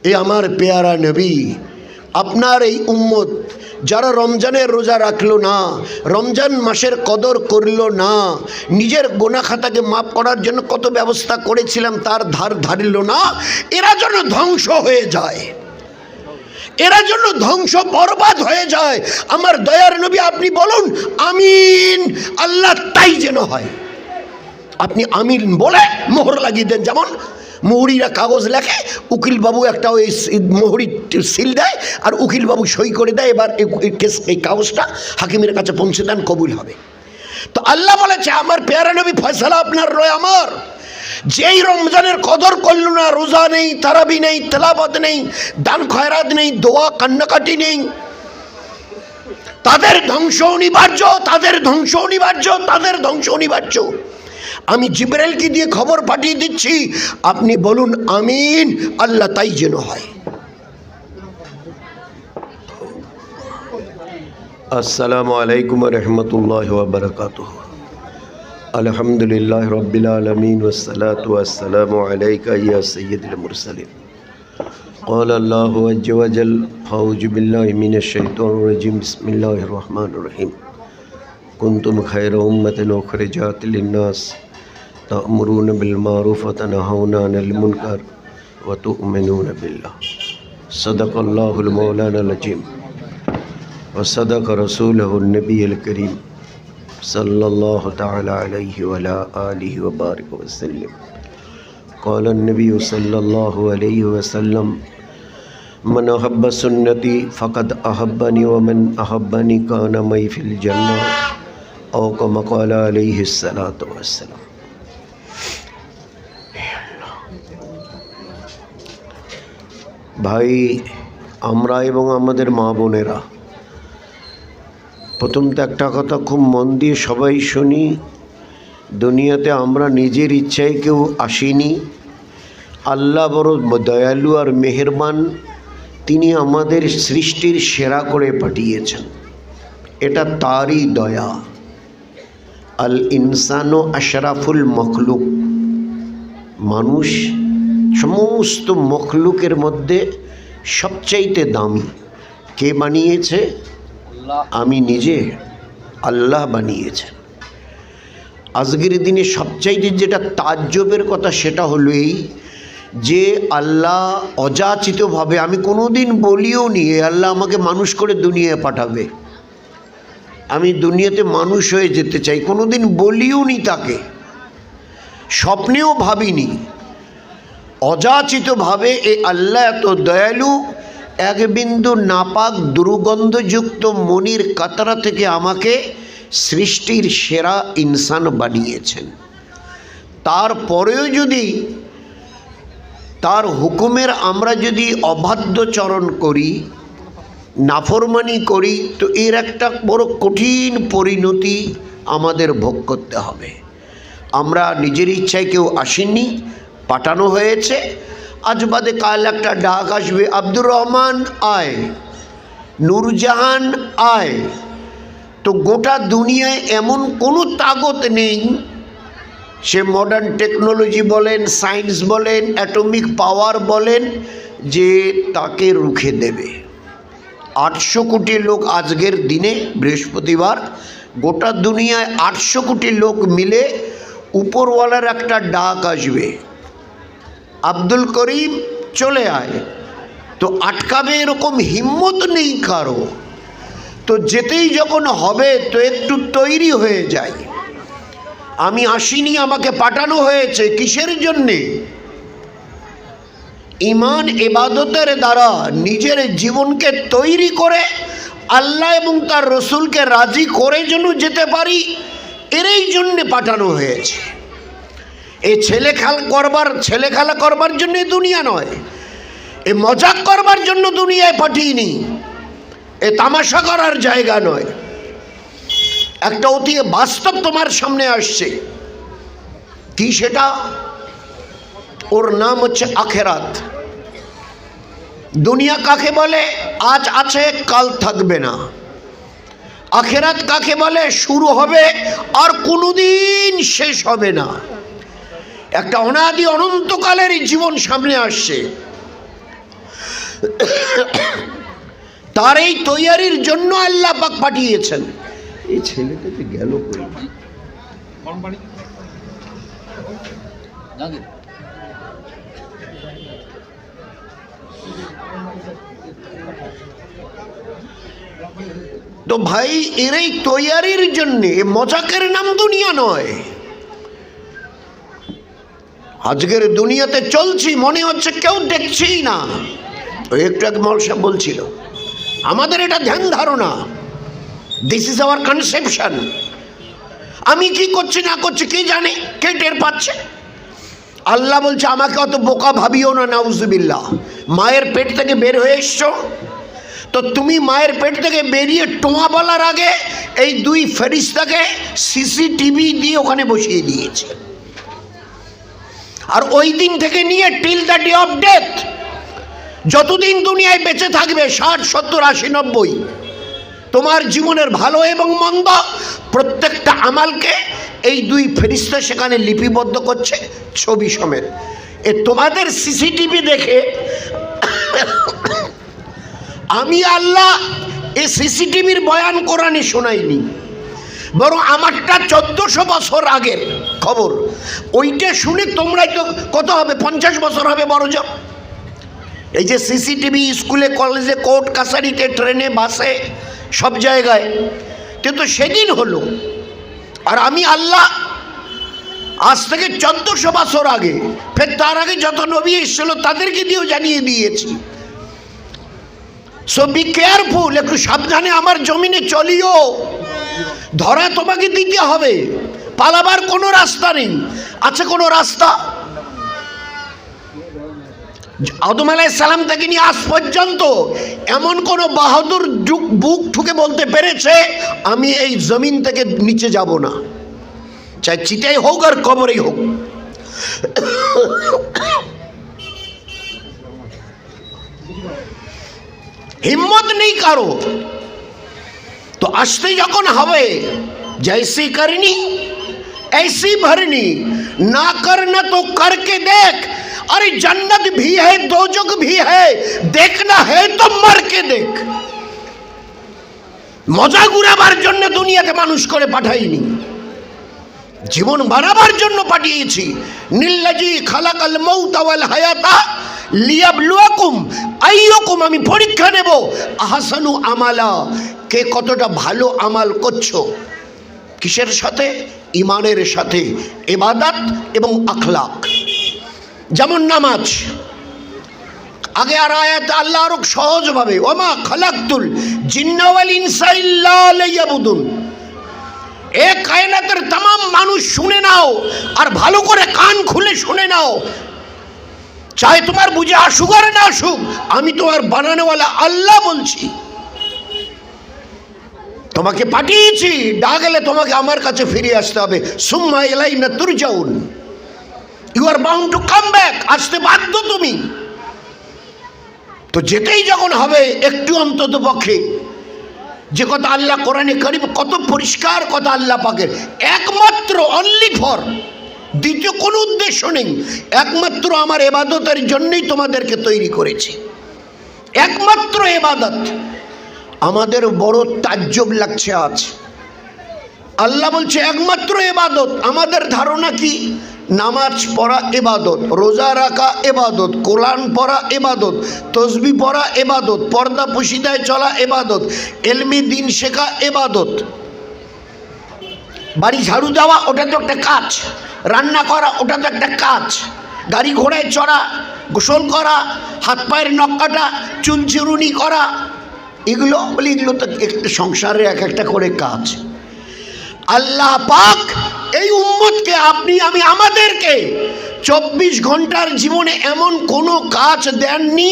এ আমার পেয়ারা নবী, আপনার এই উম্মত যারা রমজানের রোজা রাখলো না, রমজান মাসের কদর করলো না, নিজের গোনা খাতাকে মাফ করার জন্য কত ব্যবস্থা করেছিলাম তার ধার ধারিল না, এরা যেন ধ্বংস হয়ে যায়, এরা জন্য ধ্বংস বরবাদ হয়ে যায়। আমার দয়ার নবী আপনি বলুন আমিন, আল্লাহ তাই যেন হয়। আপনি আমিন বলে মোহর লাগিয়ে দেন, যেমন মোহরিরা কাগজ লেখে, উকিল বাবু একটা ওই মোহরি সিল দেয় আর উকিল বাবু সই করে দেয়, এবার এই কাগজটা হাকিমের কাছে পৌঁছে দেন, কবুল হবে। তো আল্লাহ বলেছে আমার পেয়ারা নবী ফয়সালা আপনার রয় আমার, যেই রমজানের কদর করল না, রোজা নেই, তারাবি নেই, তেলাওয়াত নেই, দান খয়রাত নেই, দোয়া কান্নাকাটি নেই, তাদের ধ্বংস অনিবার্য, তাদের ধ্বংস অনিবার্য, তাদের ধ্বংস অনিবার্য। আমি জিবরাইলকে দিয়ে খবর পাঠিয়ে দিচ্ছি, আপনি বলুন আমিন, আল্লাহ তাই যেন হয়। আসসালামু আলাইকুম ওয়া রাহমাতুল্লাহি ওয়া বারাকাতুহু। আলহামদুলিল্লাহ রাব্বিল আলামিন ওয়াসসালাতু ওয়াসসালামু আলাইকা ইয়া সাইয়্যিদুল মুরসালিন। قال الله عز وجل أعوذ بالله من الشيطان الرجيم بسم الله الرحمن الرحيم كنتم خير أمة أخرجت للناس تأمرون بالمعروف وتنهون عن المنكر وتؤمنون بالله صدق الله المولانا العظيم وصدق رسوله النبي الكريم صلى الله تعالى عليه وعلى آله وبارك وسلم. قال النبي صلى الله عليه وسلم من أحب سنتي فقد أحبني ومن أحبني كان معي في الجنة أو كما قال عليه الصلاة والسلام. ভাই, আমরা এবং আমাদের মা বোনেরা, প্রথম তো একটা কথা খুব মন দিয়ে সবাই শুনি, দুনিয়াতে আমরা নিজের ইচ্ছায় কেউ আসিনি। আল্লাহ বড় দয়ালু আর মেহেরবান, তিনি আমাদের সৃষ্টির সেরা করে পাঠিয়েছেন, এটা তারই দয়া। আল ইনসানু আশরাফুল মখলুক, মানুষ সমস্ত মখলুকের মধ্যে সবচাইতে দামি। কে বানিয়েছে? আমি নিজে, আল্লাহ বানিয়েছেন। আজকের দিনে সবচাইতে যেটা তাজ্জবের কথা সেটা হলো এই যে আল্লাহ অযাচিতভাবে, আমি কোনো দিন বলিও নি আল্লাহ আমাকে মানুষ করে দুনিয়ায় পাঠাবে, আমি দুনিয়াতে মানুষ হয়ে যেতে চাই, কোনো দিন বলিও নি তাকে, স্বপ্নেও ভাবিনি। অযাচিতভাবে এই আল্লাহ এত দয়ালু, এক বিন্দু নাপাক দুর্গন্ধযুক্ত মনির কাতরা থেকে আমাকে সৃষ্টির সেরা ইনসান বানিয়েছেন। তারপরেও যদি তার হুকুমের আমরা যদি অবাধ্যচরণ করি, নাফরমানি করি, তো এর একটা বড় কঠিন পরিণতি আমাদের ভোগ করতে হবে। আমরা নিজের ইচ্ছায় কেউ আসেননি, পাঠানো হয়েছে। আজ বাদে কাল একটা ডাক আসবে, আব্দুর রহমান আয়, নূরজাহান আয়। তো গোটা দুনিয়ায় এমন কোনো তাগত নেই, সে মডার্ন টেকনোলজি বলেন, সায়েন্স বলেন, অ্যাটমিক পাওয়ার বলেন, যে তাকে রুখে দেবে। 800 কোটি লোক আজকের দিনে বৃহস্পতিবার, গোটা দুনিয়ায় 800 কোটি লোক মিলে উপরওয়ালার একটা ডাক আসবে, আব্দুল করিম চলে আয়। তো আটকাবে এরকম হিম্মত নেই কারো। তো যেতেই যখন হবে তো একটু তৈরি হয়ে যায়। আমি আসিনি, আমাকে পাঠানো হয়েছে, কিসের জন্যে? ঈমান ইবাদতের দ্বারা নিজের জীবনকে তৈরি করে আল্লাহ এবং তার রসুলকে রাজি করে যেন যেতে পারি, এরই জন্যে পাঠানো হয়েছে। এই ছেলেখেলা করবার জন্য দুনিয়া নয়, এ মজাক করবার জন্য দুনিয়ায় পাঠিয়েনি, এ তামাশা করার জায়গা নয়। একটা অতি বাস্তব তোমার সামনে আসছে, কি সেটা? ওর নাম হচ্ছে আখেরাত। দুনিয়া কাকে বলে? আজ আছে কাল থাকবে না। আখেরাত কাকে বলে? শুরু হবে আর কোনোদিন শেষ হবে না। একটা অনাদি অনন্তকালের জীবন সামনে আসছে। তার এই তৈয়ারির জন্য আল্লাহ পাক পাঠিয়েছেন। এই ছেলেটা যে গেল তো ভাই, এর এই তৈয়ারির জন্য মজাকের নাম দুনিয়া নয়। আজকের দুনিয়াতে চলছি, মনে হচ্ছে কেউ দেখছেই না। একটু এক মৌল সাহেব বলছিল, আমাদের এটা ধ্যান ধারণা, দিস ইজ আওয়ার কনসেপশন। আমি কি করছি না করছি কে জানে, কে টের পাচ্ছে? আল্লাহ বলছে আমাকে অত বোকা ভাবিও না, নাউজুবিল্লাহ। মায়ের পেট থেকে বের হয়ে এসছো, তো তুমি মায়ের পেট থেকে বেরিয়ে টোয়া বলার আগে এই দুই ফেরেশতাকে সিসিটিভি দিয়ে ওখানে বসিয়ে দিয়েছে। আর ওই দিন থেকে নিয়ে till the day of death, যতদিন দুনিয়ায় বেঁচে থাকবে, 60, 70, 80, 90, তোমার জীবনের ভালো এবং মন্দ প্রত্যেকটা আমালকে এই দুই ফেরেশতা সেখানে লিপিবদ্ধ করছে ছবি সমেত। এ তোমাদের সিসিটিভি দেখে আমি আল্লাহ এই সিসিটিভির বয়ান কোরআনে শোনাইনি, বরং আমারটা 1400 বছর আগের খবর। ওইটা শুনে তোমরাই তো কত হবে, 50 বছর হবে বড়জোর। এই যে সিসিটিভি স্কুলে, কলেজে, কোর্ট কাছারিতে, ট্রেনে, বাসে, সব জায়গায়, কিন্তু সেদিন হলো। আর আমি আল্লাহ আজ থেকে 1400 বছর আগে, ফের তার আগে যত নবী এসেছিল তাদেরকে দিয়েও জানিয়ে দিয়েছি। সো বি কেয়ারফুল, একটু সাবধানে আমার জমিনে চলিও। ধরা তোমাকে দিতে হবে, পালাবার কোনো রাস্তা নেই। আছে কোনো রাস্তা? আদম আলাইহিস সালাম থেকে নিয়ে আজ পর্যন্ত এমন কোনো বাহাদুর বুক ঠুকে বলতে পেরেছে আমি এই জমিন থেকে নিচে যাব না, চাই চিতাই হোক আর কবরেই হোক? হিম্মত নেই কারো। তো আসতে যখন হবে, जैसी करनी ऐसी भरनी, ना करना तो करके देख। अरे जन्नत भी है, दोजख भी है, देखना है तो मर के देख। মজা ঘুরাবার জন্য দুনিয়াতে মানুষ করে পাঠাইনি, জীবন বানাবার জন্য পাঠিয়েছি। নিল্লাজি খালাকাল মাউতা ওয়াল হায়াতা লিয়াবলুয়াকুম আইয়ুকুম, আমি পরীক্ষা নেব আহসানু আমালা, কে কতটা ভালো আমাল করছো। কিসের সাথে? ইমানের সাথে, ইবাদত এবং আখলাক। যেমন নামাজ, আগে আর আয়াত আল্লাহ আরো সহজভাবে, ওমা খালাকতুল জিন্না ওয়াল ইনসা ইল্লা লিয়াবুদুন। এ কায়নাতের तमाम মানুষ শুনে নাও, আর ভালো করে কান খুলে শুনে নাও। চাहे তোমার বুঝে আসুক আর না আসুক, আমি তোমার বানানোওয়ালা আল্লাহ বলছি। তোমাকে পাঠিয়েছি, ডাকলে তোমাকে আমার কাছে ফিরে আসতে হবে। সুম্মা ইলাইনা তুরজাউন, you are bound to come back, আসতে বাধ্য তুমি। তো যেতেই যখন হবে, একটু অন্তত পক্ষে যে কথা আল্লাহ কোরআনে কারীম, কত পরিষ্কার কথা আল্লাহ পাকের, একমাত্র অনলি ফর, দ্বিতীয় কোনো উদ্দেশ্য নেই, একমাত্র আমার ইবাদতের জন্যই তোমাদেরকে তৈরি করেছি, একমাত্র ইবাদত। আমাদের বড় তাজ্জব লাগছে আজ, আল্লাহ বলছে একমাত্র ইবাদত। আমাদের ধারণা কি? নামাজ পড়া ইবাদত, রোজা রাখা ইবাদত, কোরআন পড়া ইবাদত, তসবিহ পড়া ইবাদত, পর্দা পুশিদায় চলা ইবাদত, ইলমে দ্বীন শেখা ইবাদত, বাড়ি ঝাড়ু দেওয়া ওটা তো একটা কাজ, রান্না করা ওটা তো একটা কাজ, গাড়ি ঘোড়ায় চড়া, গোসল করা, হাত পায়ের নখ কাটা, চুল চিরুনি করা, এগুলো বলি এগুলো তো একটা সংসারের এক একটা করে কাজ। আল্লাহ পাক এই উম্মতকে, আপনি আমি আমাদেরকে 24 ঘন্টার জীবনে এমন কোনো কাজ দেননি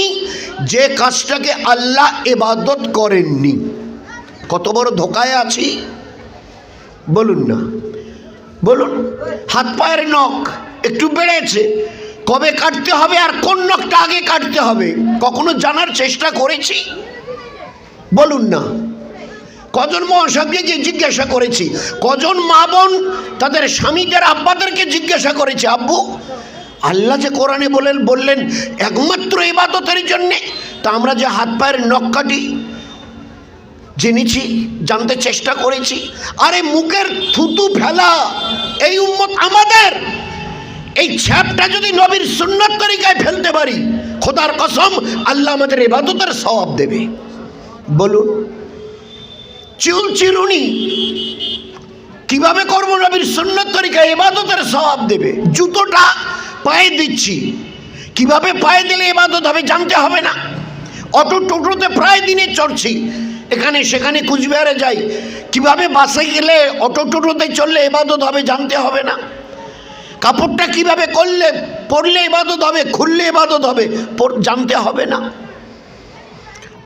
যে কাজটাকে আল্লাহ ইবাদত করেননি। কত বড় ধোকায় আছি বলুন না, বলুন। হাত পায়ের নখ একটু বেড়েছে, কবে কাটতে হবে আর কোন নখটা আগে কাটতে হবে কখনো জানার চেষ্টা করেছি? বলুন না। কজন মহাসাবকে জিজ্ঞাসা করেছি, কজন মা বোন তাদের স্বামীদের আব্বাদেরকে জিজ্ঞাসা করেছে, আব্বু আল্লাহ যে কোরআনে বললেন একমাত্র ইবাদতের জন্যে, তা তা আমরা যে হাত পায়ের নখ কাটি জেনেছি, জানতে চেষ্টা করেছি। আরে মুখের থুতু ফেলা এই উম্মত আমাদের, এই ছ্যাপটা যদি নবীর সুন্নত তরিকায় ফেলতে পারি, খোদার কসম আল্লাহ আমাদের ইবাদতের সওয়াব দেবে। বলুন, চুল চিরুনি কিভাবে করবো নবীর সুন্নত তরিকায়, ইবাদতের সওয়াব দেবে। জুতোটা পায়ে দিচ্ছি, কিভাবে পায়ে দিলে ইবাদত হবে জানতে হবে না। অটো টোটোতে প্রায় দিনে চড়ছি, এখানে সেখানে কুচবিহারে যাই, কিভাবে বাসে গেলে অটো টোটোতে চললে ইবাদত হবে জানতে হবে না। কাপড়টা কিভাবে করলে পরলে ইবাদত হবে, খুললে ইবাদত হবে জানতে হবে না।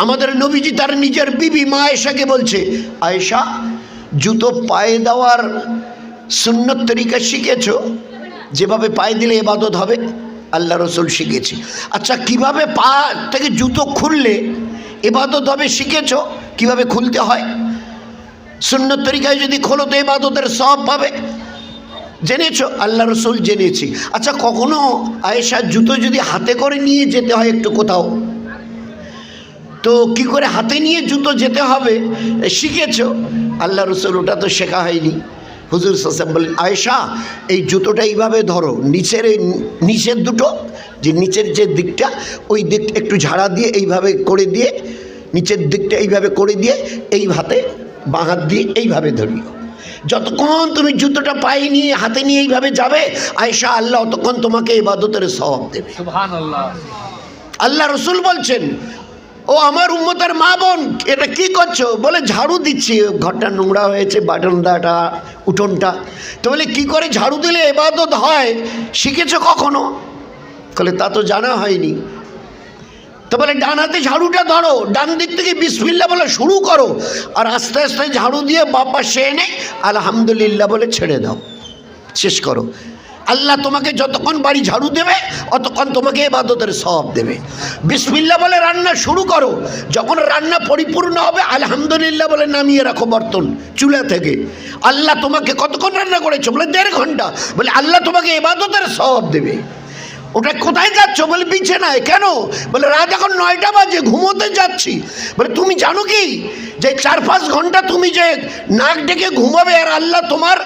আমাদের নবীজি তার নিজের বিবি মা আয়েশাকে বলছে, আয়েশা জুতো পায়ে দেওয়ার সুন্নত তরিকা শিখেছো? যেভাবে পায়ে দিলে ইবাদত হবে আল্লাহ রসুল শিখেছি। আচ্ছা, কিভাবে পা থেকে জুতো খুললে ইবাদত হবে শিখেছো? কিভাবে খুলতে হয় সুন্নত তরিকায় যদি খোলো তো ইবাদতের সওয়াব পাবে, জেনেছো? আল্লাহ রসুল জেনেছি। আচ্ছা, কখনো আয়েশা জুতো যদি হাতে করে নিয়ে যেতে হয় একটু কোথাও, তো কি করে হাতে নিয়ে জুতো যেতে হবে শিখেছো? আল্লাহ রসুল ওটা তো শেখা হয়নি। হুজুর সাল্লাল্লাহু আলাইহি ওয়াসাল্লাম বলেন, আয়েশা এই জুতোটা এইভাবে ধরো, নিচের দুটো যে নিচের যে দিকটা ওই দিক একটু ঝাড়া দিয়ে এইভাবে করে দিয়ে, নিচের দিকটা এইভাবে করে দিয়ে এই হাতে বাঁ হাত দিয়ে এইভাবে ধরিও। যতক্ষণ তুমি জুতোটা পায়ে নিয়ে হাতে নিয়ে এইভাবে যাবে আয়েশা, আল্লাহ ততক্ষণ তোমাকে ইবাদতের সওয়াব দেবে। সুবহানাল্লাহ। আল্লাহ রসুল বলছেন, ও আমার উম্মতের মা বোন, এটা কি করছো? বলে ঝাড়ু দিচ্ছি, ঘরটা নোংরা হয়েছে, বারান্দাটা উঠোনটা। তো বলে কি করে ঝাড়ু দিলে ইবাদত হয় শিখেছো কখনো? বলে তা তো জানা হয়নি। তো বলে ডান হাতে ঝাড়ুটা ধরো, ডান দিক থেকে বিসমিল্লাহ বলে শুরু করো, আর আস্তে আস্তে ঝাড়ু দিয়ে বাবা সে এনে আলহামদুলিল্লাহ বলে ছেড়ে দাও, শেষ করো। আল্লাহ তোমাকে যতক্ষণ বাড়ি ঝাড়ু দেবে অতক্ষণ তোমাকে ইবাদতের সওয়াব দেবে। বিসমিল্লাহ বলে রান্না শুরু করো, যখন রান্না পরিপূর্ণ হবে আলহামদুলিল্লাহ বলে নামিয়ে রাখো বর্তন চুলা থেকে। আল্লাহ তোমাকে কতক্ষণ রান্না করেছো? বলে 1.5 ঘন্টা। বলে আল্লাহ তোমাকে ইবাদতের সওয়াব দেবে। ওটা কোথায় যাচ্ছ? বলে বিছানায়। কেন? বলে রাত এখন 9টা বাজে, ঘুমোতে যাচ্ছি। বলে তুমি জানো কি যে 4-5 ঘন্টা তুমি যে নাক ডেকে ঘুমাবে আর আল্লাহ তোমার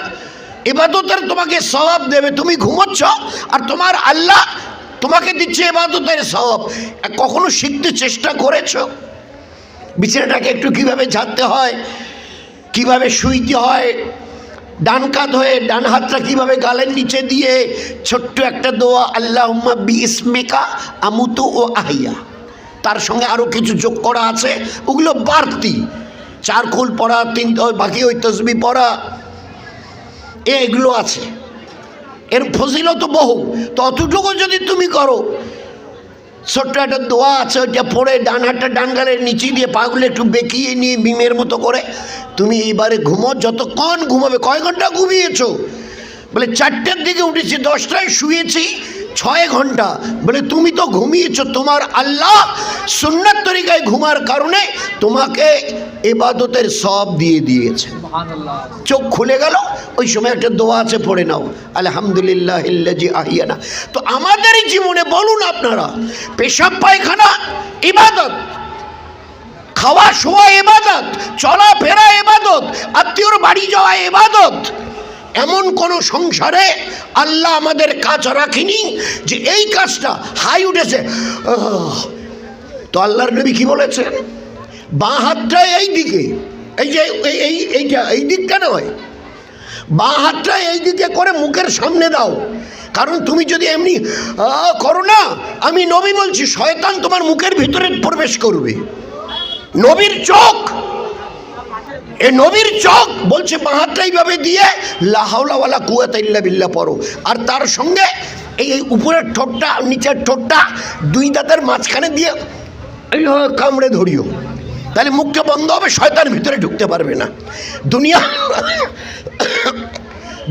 ইবাদতের তোমাকে সওয়াব দেবে। তুমি ঘুমোচ্ছ আর তোমার আল্লাহ তোমাকে দিচ্ছে ইবাদতের সওয়াব। কখনো শিখতে চেষ্টা করেছো? বিছানাটাকে একটু কিভাবে ঝাড়তে হয়, কিভাবে শুইতে হয়, ডান কাঁধ হয়ে ডান হাতটা কিভাবে গালের নিচে দিয়ে ছোট্ট একটা দোয়া, আল্লাহুম্মা বিইসমিকা আমুতু ও আহিয়া, তার সঙ্গে আরও কিছু যোগ করা আছে, ওগুলো বাড়তি। 4 কুল পড়া, 3 বাকি ওই তসবিহ পড়া, এগুলো আছে। এর ফজিলত বহু। তো অতটুকু যদি তুমি করো, ছোট্ট একটা দোয়া আছে, ওইটা পড়ে ডান হাতটা ডান গালের নিচে দিয়ে পাগুলো একটু বেঁকিয়ে নিয়ে বিমের মতো করে তুমি এবারে ঘুমো। যতক্ষণ ঘুমাবে। কয় ঘন্টা ঘুমিয়েছো? বলে 4টের দিকে উঠেছি, 10টায় শুয়েছি, 6 ঘন্টা। বলে তুমি তো ঘুমিয়েছো, তোমার আল্লাহ সুন্নাত তরিকায় ঘুমার কারণে তোমাকে ইবাদতের সওয়াব দিয়ে দিয়েছে। চোখ খুলে গেল, ওই সময় একটা দোয়া আছে, পড়ে নাও, আলহামদুলিল্লাহিল্লাযী আহিয়ানা। তো আমাদেরই জীবনে বলুন আপনারা, পেশাব পায়খানা ইবাদত, খাওয়া শোয়া ইবাদত, চলাফেরা ইবাদত, আত্মীয়র বাড়ি যাওয়া ইবাদত। এমন কোন সংসারে আল্লাহ আমাদের কাজ রাখেনি যে এই কাজটা হাই উঠেছে। তো আল্লাহর নবী কি বলেছেন? বাঁ হাতটা এই দিকে, এই যে এইটা এই দিকটা নয়, বাঁ হাতটা এই দিকে করে মুখের সামনে দাও। কারণ তুমি যদি এমনি করো না, আমি নবী বলছি, শয়তান তোমার মুখের ভিতরে প্রবেশ করবে। নবীর চোখ, এ নবীর চোখ বলছে বাঁ হাতটা এইভাবে দিয়ে লা হাওলা ওয়ালা কুওয়াতা ইল্লা বিল্লাহ পড়ো, আর তার সঙ্গে এই উপরের ঠোঁটটা নিচের ঠোঁটটা 2 দাঁতের মাঝখানে দিয়ে এইভাবে কামড়ে ধরিও, তাহলে মুখটা বন্ধ হবে, শয়তান ভিতরে ঢুকতে পারবে না।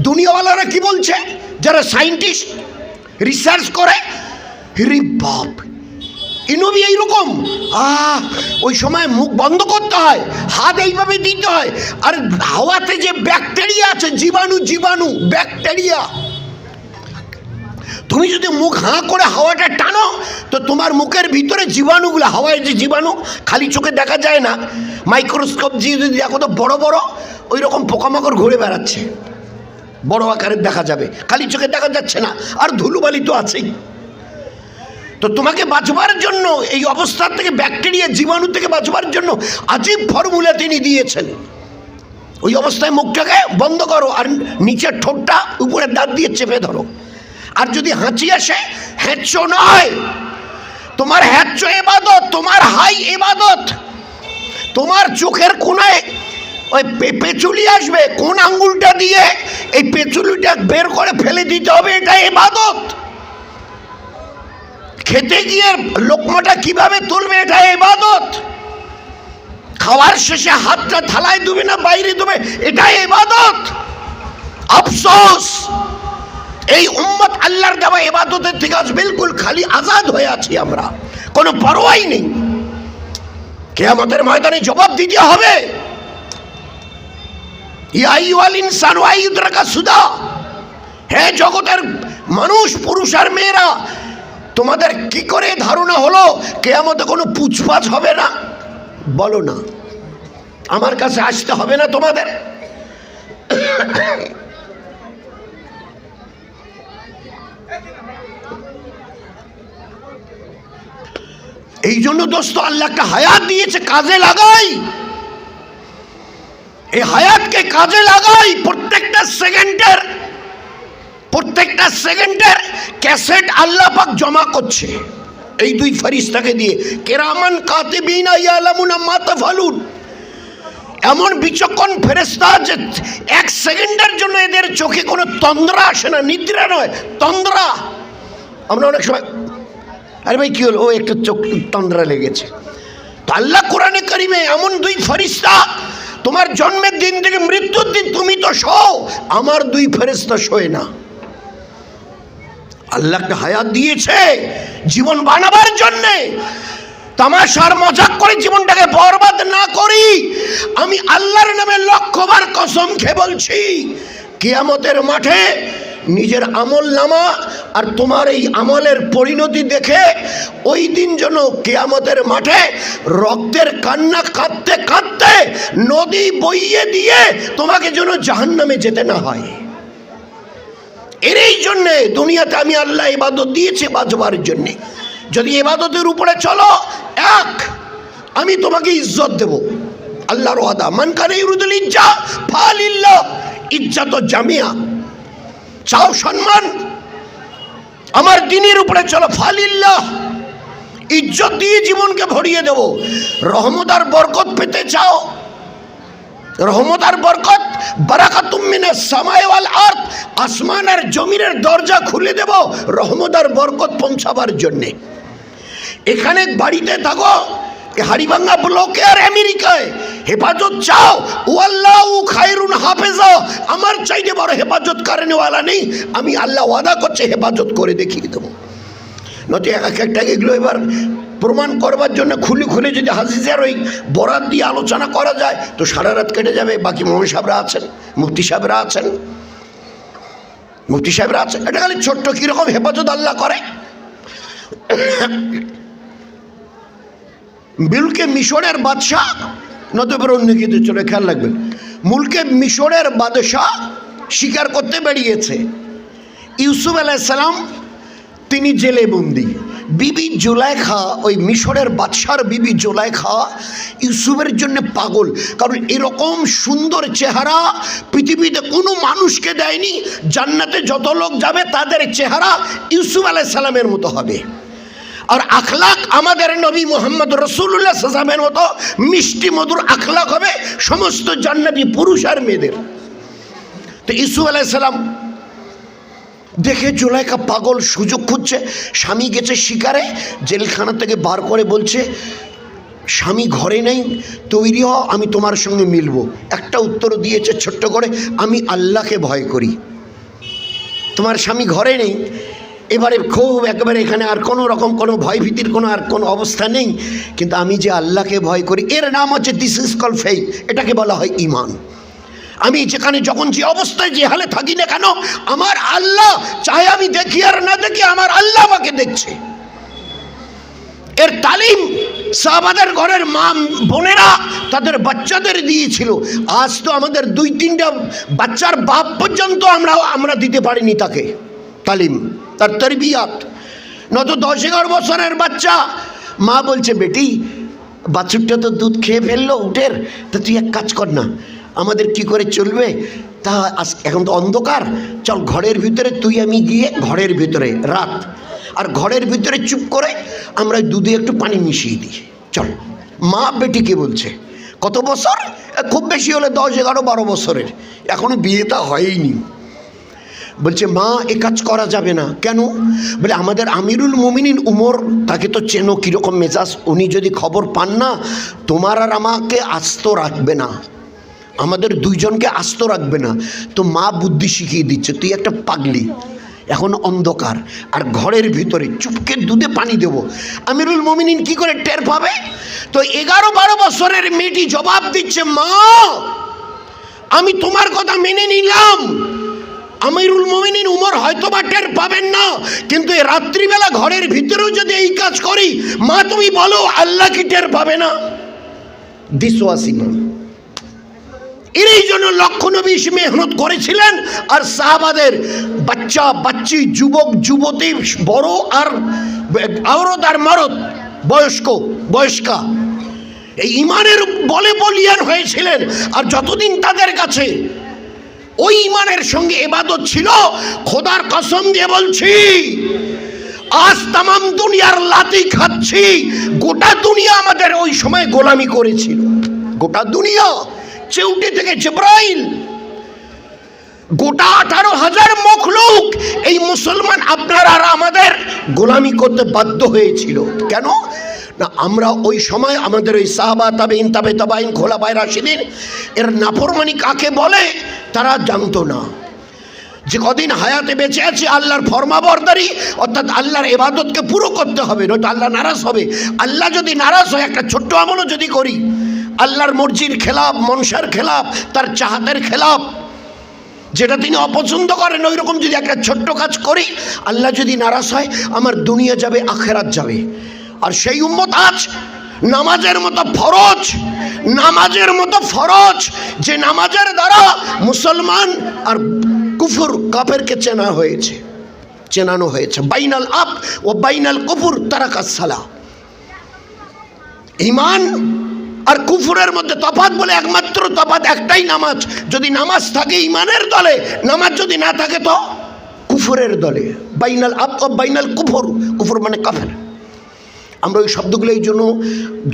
দুনিয়াওয়ালারা কি বলছে, যারা সায়েন্টিস্ট রিসার্চ করে, রে বাপ নবী এইরকম, ওই সময় মুখ বন্ধ করতে হয়, হাত এইভাবে দিতে হয়, আর হাওয়াতে যে ব্যাকটেরিয়া আছে, জীবাণু ব্যাকটেরিয়া, তুমি যদি মুখ হাঁ করে হাওয়াটা টানো তো তোমার মুখের ভিতরে জীবাণুগুলো, হাওয়ায় যে জীবাণু খালি চোখে দেখা যায় না, মাইক্রোস্কোপ দিয়ে যদি দেখো তো বড় বড় ওই রকম পোকামাকড় ঘুরে বেড়াচ্ছে, বড় আকারের দেখা যাবে, খালি চোখে দেখা যাচ্ছে না, আর ধুলোবালি তো আছেই। তো তোমাকে বাঁচবার জন্য, এই অবস্থার থেকে, ব্যাকটেরিয়া জীবাণু থেকে বাঁচবার জন্য আজীব ফর্মুলা তিনি দিয়েছেন। ওই অবস্থায় মুখটাকে বন্ধ করো, আর নিচের ঠোঁটটা উপরে দাঁত দিয়ে চেপে ধরো। আর যদি হাঁচি আসে, হ্যাঁচো নয়, তোমার হ্যাঁচো ইবাদত, তোমার হাই ইবাদত। তোমার চোখের কোনায় ওই পেঁচুলি আসবে, কোন আঙ্গুলটা দিয়ে এই পেঁচুলিটা বের করে ফেলে দিতে হবে, এটা ইবাদত। খেতে গিয়ে লোকমাটা কিভাবে তুলবে, এটা ইবাদত। খাওয়ার শেষে হাতটা থালায় দেবে না বাইরে দেবে, এটা ইবাদত। আফসোস, এই উম্মত আল্লাহর দেওয়া ইবাদতের থেকে আজ বিলকুল খালি আজাদ হয়ে আছি আমরা, কোনো পরোয়াই নেই। কিয়ামতের ময়দানে জবাব দিতে হবে। ইয়া আইয়ুহাল ইনসানু আইয়ুদরাকা সুদা, হে জগতের মানুষ, পুরুষ আর মেয়েরা, তোমাদের কি করে ধারণা হলো কিয়ামতে কোনো পুছপাছ হবে না? বলো না, আমার কাছে আসতে হবে না তোমাদের। এই জন্য দোস্ত, আল্লাহ একটা হায়াত দিয়েছে, কাজে লাগাই। এই হায়াতকে কাজে লাগাই। প্রত্যেকটা সেকেন্ডের ক্যাসেট আল্লাহ পাক জমা করছে এই দুই ফেরেশতাকে দিয়ে। কিরামান কাতিবিনা ইয়ালামুনা মা তাফআলুন, এমন বিচক্ষণ ফেরেশতা যে এক সেকেন্ডের জন্য এদের চোখে কোনো তন্দ্রা আসে না, নিদ্রা নয়, তন্দ্রা। আমরা অনেক সময়, আরে ভাই কি হলো, ও একটা চোখ তন্দ্রা লেগেছে। তো আল্লাহ কোরআনে কারিমে এমন দুই ফেরেশতা, তোমার জন্মের দিন থেকে মৃত্যুর দিন তুমি তো শোও, আমার দুই ফেরেশতা শোয় না। আল্লাহকে হায়াত দিয়েছে জীবন বানাবার জন্যে। তামাশার মজাক করে জীবনটাকে বরবাদ না করি। আমি আল্লাহর নামে লক্ষবার কসম খেয়ে বলছি, কিয়ামতের মাঠে নিজের আমল নামা আর তোমার এই আমলের পরিণতি দেখে ওই দিন যেন কিয়ামতের মাঠে রক্তের কান্না কাঁদতে কাঁদতে নদী বইয়ে দিয়ে তোমাকে যেন জাহান্নামে যেতে না হয়। এর এই জন্যে দুনিয়াতে আমি আল্লাহ ইবাদত দিয়েছি বাঁচবার জন্যে। যদি ইবাদতের উপরে চলো, এক, আমি তোমাকে ইজ্জত দেব, আল্লাহর ওয়াদা, মান কানা ইউরিদুল ইজ্জা ফালিল্লাহ, ইজ্জত জামিয়া। চাও সম্মান, আমার দ্বীনের উপরে চলো, ফালিল্লাহ, ইজ্জত দিয়ে জীবনকে ভরিয়ে দেব। রহমত আর বরকত পেতে চাও, রহমত আর বরকত, বারাকাতুম মিনাস সামাই ওয়াল আরদ, আসমান আর জমিনের দরজা খুলে দেব রহমত আর বরকত পৌঁছাবার জন্যে। এখানে বাড়িতে থাকো, হাড়িভাঙ্গা ব্লকে আর আমেরিকায় হেফাজত চাও, ওয়াল্লাহু খায়রুন হাফেজা, আমার চাইতে বড় হেফাজত কারণেওয়ালা নেই। আমি আল্লাহ ওয়াদা করছে হেফাজত করে দেখিয়ে দেবো। নয়তো এক একটা এগুলো এবার প্রমাণ করবার জন্য খুলে খুলে যদি হাদিসের ওই বরাত দিয়ে আলোচনা করা যায় তো সারা রাত কেটে যাবে। বাকি মৌলানা সাহেবরা আছেন, মুফতি সাহেবরা আছেন, এটা খালি ছোট্ট কীরকম হেফাজত আল্লাহ করে। মুলকে মিশরের বাদশাহ, নয়তো এবার অন্য কিছু চলে, খেয়াল রাখবেন, মুলকে মিশরের বাদশাহ শিকার করতে বেরিয়েছে। ইউসুফ আলাইহিস সালাম তিনি জেলে বন্দি। বিবি জুলাইখা, ওই মিশরের বাদশার বিবি জুলাইখা ইউসুফের জন্য পাগল, কারণ এরকম সুন্দর চেহারা পৃথিবীতে কোনো মানুষকে দেয়নি। জান্নাতে যত লোক যাবে তাদের চেহারা ইউসুফ আলাইহিস সালামের মতো হবে, আর আখলাক আমাদের নবী মুহাম্মদ রাসূলুল্লাহ সাল্লাল্লাহু আলাইহি ওয়াসাল্লামের মতো মিষ্টি মধুর আখলাক হবে সমস্ত জান্নাতি পুরুষ আর মেয়েদের। তো ইউসুফ আলাইহিস সালাম দেখে জুলাইখা পাগল, সুযোগ খুঁজছে। স্বামী গেছে শিকারে, জেলখানা থেকে বার করে বলছে, স্বামী ঘরে নেই, তৈরি হও, আমি তোমার সঙ্গে মিলবো। একটা উত্তর দিয়েছে ছোট্ট করে, আমি আল্লাহকে ভয় করি। তোমার স্বামী ঘরে নেই, এবারে খুব একেবারে এখানে আর কোনো রকম কোনো ভয় ভীতির কোনো আর কোনো অবস্থা নেই, কিন্তু আমি যে আল্লাহকে ভয় করি, এর নাম হচ্ছে দিস ইজ কল ফেইথ, এটাকে বলা হয় ঈমান। আমি যেখানে যখন যে অবস্থায় যে হালে থাকি না কেন, আমার আল্লাহ চাহে আমি দেখি আর না দেখি, আমার আল্লাহ আমাকে দেখছে। এর তালিম সাহাবাদের ঘরের মা বোনেরা তাদের বাচ্চাদের দিয়েছিল। আজ তো আমাদের 2-3টা বাচ্চার বাপ পর্যন্ত আমরা দিতে পারিনি তাকে তালিম, তার তরবিয়াত। নত 10-11 বছরের বাচ্চা, মা বলছে বেটি বাছুরটা তো দুধ খেয়ে ফেললো উটের, তা তুই এক কাজ কর না, আমাদের কি করে চলবে, তা এখন তো অন্ধকার, চল ঘরের ভিতরে তুই আমি গিয়ে ঘরের ভিতরে রাত, আর ঘরের ভিতরে চুপ করে আমরা দুধে একটু পানি মিশিয়ে দিই, চল। মা বেটিকে বলছে। কত বছর? খুব বেশি হলে 10, 11, 12 বছরের, এখনো বিয়েটা হয়নি। বলছে মা এ কাজ করা যাবে না। কেন? বলে আমাদের আমিরুল মুমিনিন উমর, তাকে তো চেনো কীরকম মেজাজ, উনি যদি খবর পান না তোমার আর আমাকে আস্ত রাখবে না, আমাদের দুইজনকে আস্ত রাখবে না। তো মা বুদ্ধি শিখিয়ে দিচ্ছে, তুই একটা পাগলি, এখন অন্ধকার আর ঘরের ভিতরে চুপকে দুধে পানি দেব, আমিরুল মুমিনিন কি করে টের পাবে? তো 11-12 বছরের মেয়েটি জবাব দিচ্ছে, মা আমি তোমার কথা মেনে নিলাম, আমিরুল মুমিনিন উমর হয়তো বা টের পাবেন না, কিন্তু এই রাত্রিবেলা ঘরের ভিতরেও যদি এই কাজ করি, মা তুমি বলো আল্লাহ কি টের পাবে না? দিস ওয়াজ ইমান। এই জন্য লক্ষ্য নবী মেহনত করেছিলেন, আর সাহাবাদের বাচ্চা বাচ্চি, যুবক যুবতী, বড় আর আওরত আর মরদ, বয়স্কা এই ইমানের বলে বলিয়ান হয়েছিলেন। আর যতদিন তাদের কাছে ওই ইমানের সঙ্গে ইবাদত ছিল, খোদার কসম দিয়ে বলছি আজ তামাম দুনিয়ার লাতি খাচ্ছি, গোটা দুনিয়া আমাদের ওই সময় গোলামি করেছিল, গোটা দুনিয়া, চেউটি থেকে জিবরাইল, গোটা 18,000 মখলুক এই মুসলমান আপনার আর আমাদের গোলামি করতে বাধ্য হয়েছিল। কেন না? আমরা ওই সময় আমাদের ওই সাহাবা, তাবেঈন, তাবে তাবেঈন, খোলাফায়ে রাশিদিন এর নাফরমানি কাকে বলে তারা জানতো না। যে কদিন হায়াতে বেঁচে আছে আল্লাহর ফরমাবরদারি অর্থাৎ আল্লাহর ইবাদতকে পুরো করতে হবে, নয়তো আল্লাহ নারাজ হবে। আল্লাহ যদি নারাজ হয়, একটা ছোট্ট আমলও যদি করি আল্লাহর মর্জির খেলাফ, মনসার খেলাফ, তার চাহাতের খেলাফ, যেটা তিনি অপছন্দ করেন, ওই রকম যদি একটা ছোট্ট কাজ করি, আল্লাহ যদি নারাজ হয়, আমার দুনিয়া যাবে, আখেরাত যাবে। আর সেই উম্মত আজ নামাজের মতো ফরজ, যে নামাজের দ্বারা মুসলমান আর কুফর কাফেরকে চেনানো হয়েছে। বাইনাল আব ও বাইনাল কুফর তারাকাস সালাহ। ঈমান আর কুফরের মধ্যে তফাৎ বলে একমাত্র তফাৎ একটাই, নামাজ। যদি নামাজ থাকে ঈমানের দলে, নামাজ যদি না থাকে তো কুফরের দলে। বাইনাল আব ও বাইনাল কুফর, কুফর মানে কাফের। আমরা ওই শব্দগুলো এই জন্য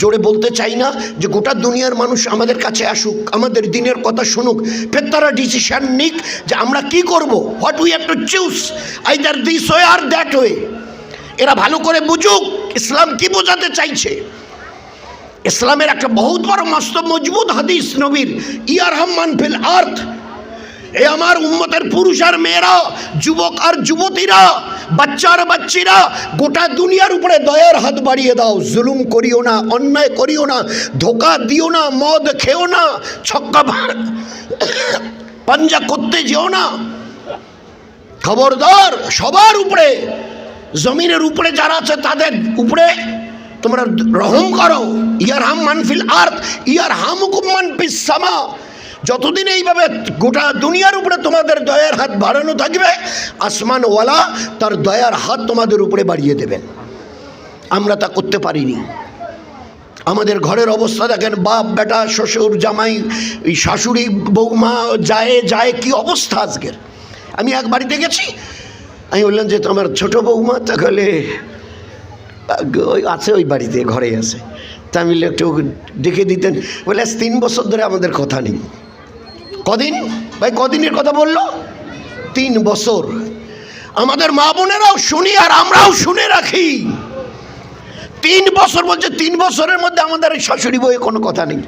জোরে বলতে চাই না যে গোটা দুনিয়ার মানুষ আমাদের কাছে আসুক, আমাদের দিনের কথা শুনুক, ফের তারা ডিসিশন নিক যে আমরা কি করব, what we have to choose, either this way or that way. এরা ভালো করে বুঝুক ইসলাম কি বোঝাতে চাইছে। ইসলামের একটা বহুত বড় মস্ত মজবুত হাদিস নবীর, ইয়ারহাম মান ফিল আরদ, এ আমার উম্মতের পুরুষ আর মেয়েরা, যুবক আর যুবতীরা, বাচ্চা আর বাচ্চিরা, গোটা দুনিয়ার উপরে দয়ার হাত বাড়িয়ে দাও। জুলুম করিও না, অন্যায় করিও না, ধোকা দিও না, মদ খেও না, ছক্কা পাঞ্জা করতে যেও না। খবরদার সবার উপরে, জমিনের উপরে যারা আছে তাদের উপরে তোমরা রহম করো। ইয়ারহাম মান ফিল আরদ ইয়ারহামুকুম মান ফিস সামা। যতদিন এইভাবে গোটা দুনিয়ার উপরে তোমাদের দয়ার হাত বাড়ানো থাকবে, আসমানওয়ালা তার দয়ার হাত তোমাদের উপরে বাড়িয়ে দেবেন। আমরা তা করতে পারিনি। আমাদের ঘরের অবস্থা দেখেন, বাপ বেটা, শ্বশুর জামাই, শাশুড়ি বৌমা, যায় কি অবস্থা আজকের। আমি এক বাড়িতে গেছি, আমি বললাম যে তোমার ছোট বৌমা, তাহলে ওই আছে ওই বাড়িতে, ঘরে আছে, তা আমি একটু ডেকে দিতেন। বলে আজ 3 বছর ধরে আমাদের কথা নেই। কদিন ভাই, কদিনের কথা বললো? 3 বছর। আমাদের মা বোনেরাও শুনি আর আমরাও শুনে রাখি। 3 বছর বলছে, 3 বছরের মধ্যে আমাদের শাশুড়ি বউয়ে কোনো কথা নেই।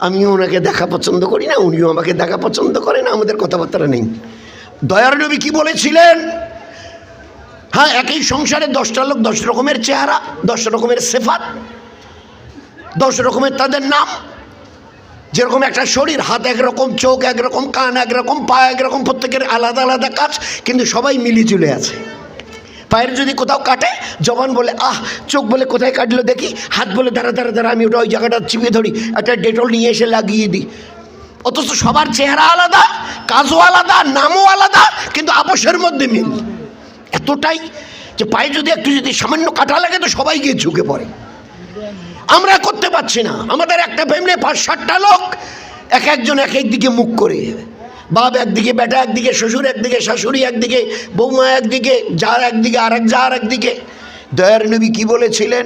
আমিও ওনাকে দেখা পছন্দ করি না, উনিও আমাকে দেখা পছন্দ করে না, আমাদের কথাবার্তা নেই। দয়ার নবী কি বলেছিলেন? হ্যাঁ, একই সংসারে 10টা লোক, 10 রকমের চেহারা, 10 রকমের সেফাত, 10 রকমের তাদের নাম। যেরকম একটা শরীর, হাত একরকম, চোখ একরকম, কান একরকম, পা একরকম, প্রত্যেকের আলাদা আলাদা কাজ, কিন্তু সবাই মিলিজুলে আছে। পায়ের যদি কোথাও কাটে, জবান বলে আহ, চোখ বলে কোথায় কাটলো দেখি, হাত বলে দাঁড়া দাঁড়া দাঁড়া আমি ওটা ওই জায়গাটা চিপে ধরি, একটা ডেটল নিয়ে এসে লাগিয়ে দিই। অথচ সবার চেহারা আলাদা, কাজও আলাদা, নামও আলাদা, কিন্তু আপোষের মধ্যে মিল এতটাই যে পায়ে যদি একটু যদি সামান্য কাটা লাগে তো সবাই গিয়ে ঝুঁকে পড়ে। আমরা করতে পারছি না। আমাদের একটা ফ্যামিলি 5-7টা লোক, একজন এক দিকে মুখ করে, বাপ একদিকে, বেটা একদিকে, শ্বশুর একদিকে, শাশুড়ি একদিকে, বৌমা একদিকে, যার একদিকে, আরেক যার একদিকে। দয়ার নবী কি বলেছিলেন?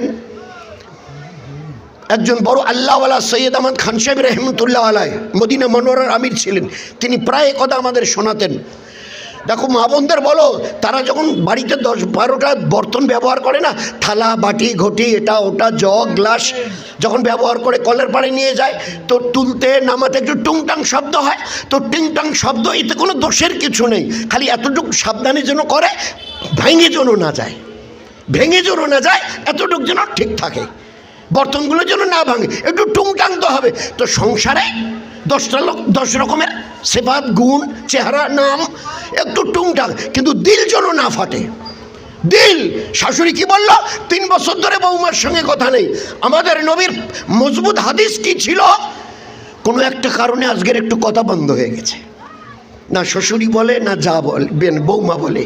একজন বড় আল্লাহওয়ালা সৈয়দ আহমদ খান সাহেব রহমতুল্লাহ আলাই, মদিনা মনোয়ারার আমির ছিলেন, তিনি প্রায় কথা আমাদের শোনাতেন। দেখো মা বোনদের বলো, তারা যখন বাড়িতে 10-12টা বর্তন ব্যবহার করে না, থালা, বাটি, ঘটি, এটা ওটা, জগ, গ্লাস যখন ব্যবহার করে কলের পাড়ে নিয়ে যায়, তো তুলতে নামাতে একটু টুংটাং শব্দ হয়। তো টিংটাং শব্দ, এতে কোনো দোষের কিছু নেই, খালি এতটুকু সাবধানে যেন করে, ভেঙে যেন না যায়, এতটুকু যেন ঠিক থাকে, বর্তনগুলো যেন না ভাঙে, একটু টুংটাং তো হবে। তো সংসারে 10টা লোক 10 রকমের সেবাত, গুণ, চেহারা, নাম, একটু টুংটাং, কিন্তু দিল যেন না ফাটে। দিল, শাশুড়ি কি বলল, 3 বছর ধরে বৌমার সঙ্গে কথা নেই। আমাদের নবীর মজবুত হাদিস কি ছিল? কোনো একটা কারণে আজকের একটু কথা বন্ধ হয়ে গেছে, না শ্বশুরি বলে, না যা বলে, বৌমা বলে,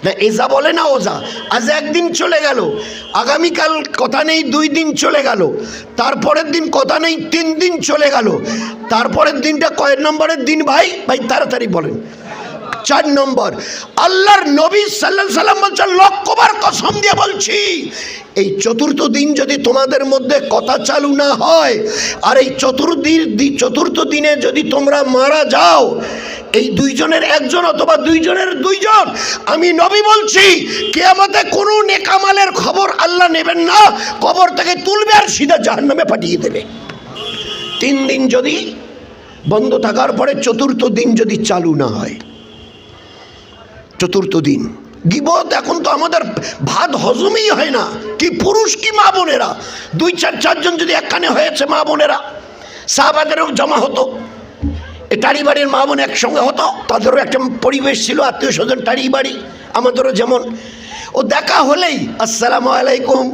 না এজা বলে, না ওজা। আজ একদিন চলে গেল, আগামীকাল কথা নেই, 2 দিন চলে গেল, তারপরের দিন কথা নেই, 3 দিন চলে গেল, তারপরের দিনটা কয় নম্বরের দিন ভাই? তাড়াতাড়ি বলেন। 4 নম্বর। আল্লাহর নবী সাল্লাল্লাহু আলাইহি সাল্লাম বলছেন, লক্ষবার কসম দিয়ে বলছি, এই 4র্থ দিন যদি তোমাদের মধ্যে কথা চালু না হয়, আর এই 4র্থ দিনে যদি তোমরা মারা যাও, এই 2 জনের 1 জন অথবা 2 জনের 2 জন, আমি নবী বলছি, কিয়ামতে কোনো নেকামালের খবর আল্লাহ নেবেন না, কবর থেকে তুলবে আর সিধা জাহান্নামে পাঠিয়ে দেবে। 3 দিন যদি বন্ধ থাকার পরে 4র্থ দিন যদি চালু না হয়, 4র্থ দিন গীবত, এখন তো আমাদের ভাত হজমই হয় না, কি পুরুষ কি মা বোনেরা, 2-4 জন যদি একখানে হয়েছে মা বোনেরা, সাহাবাদেরও জমা হতো, টাড়ি বাড়ির মা বোন একসঙ্গে হতো, তাদেরও একটা পরিবেশ ছিল, আত্মীয় স্বজন টাড়ি বাড়ি, আমাদেরও যেমন। ও দেখা হলেই আসসালামু আলাইকুম,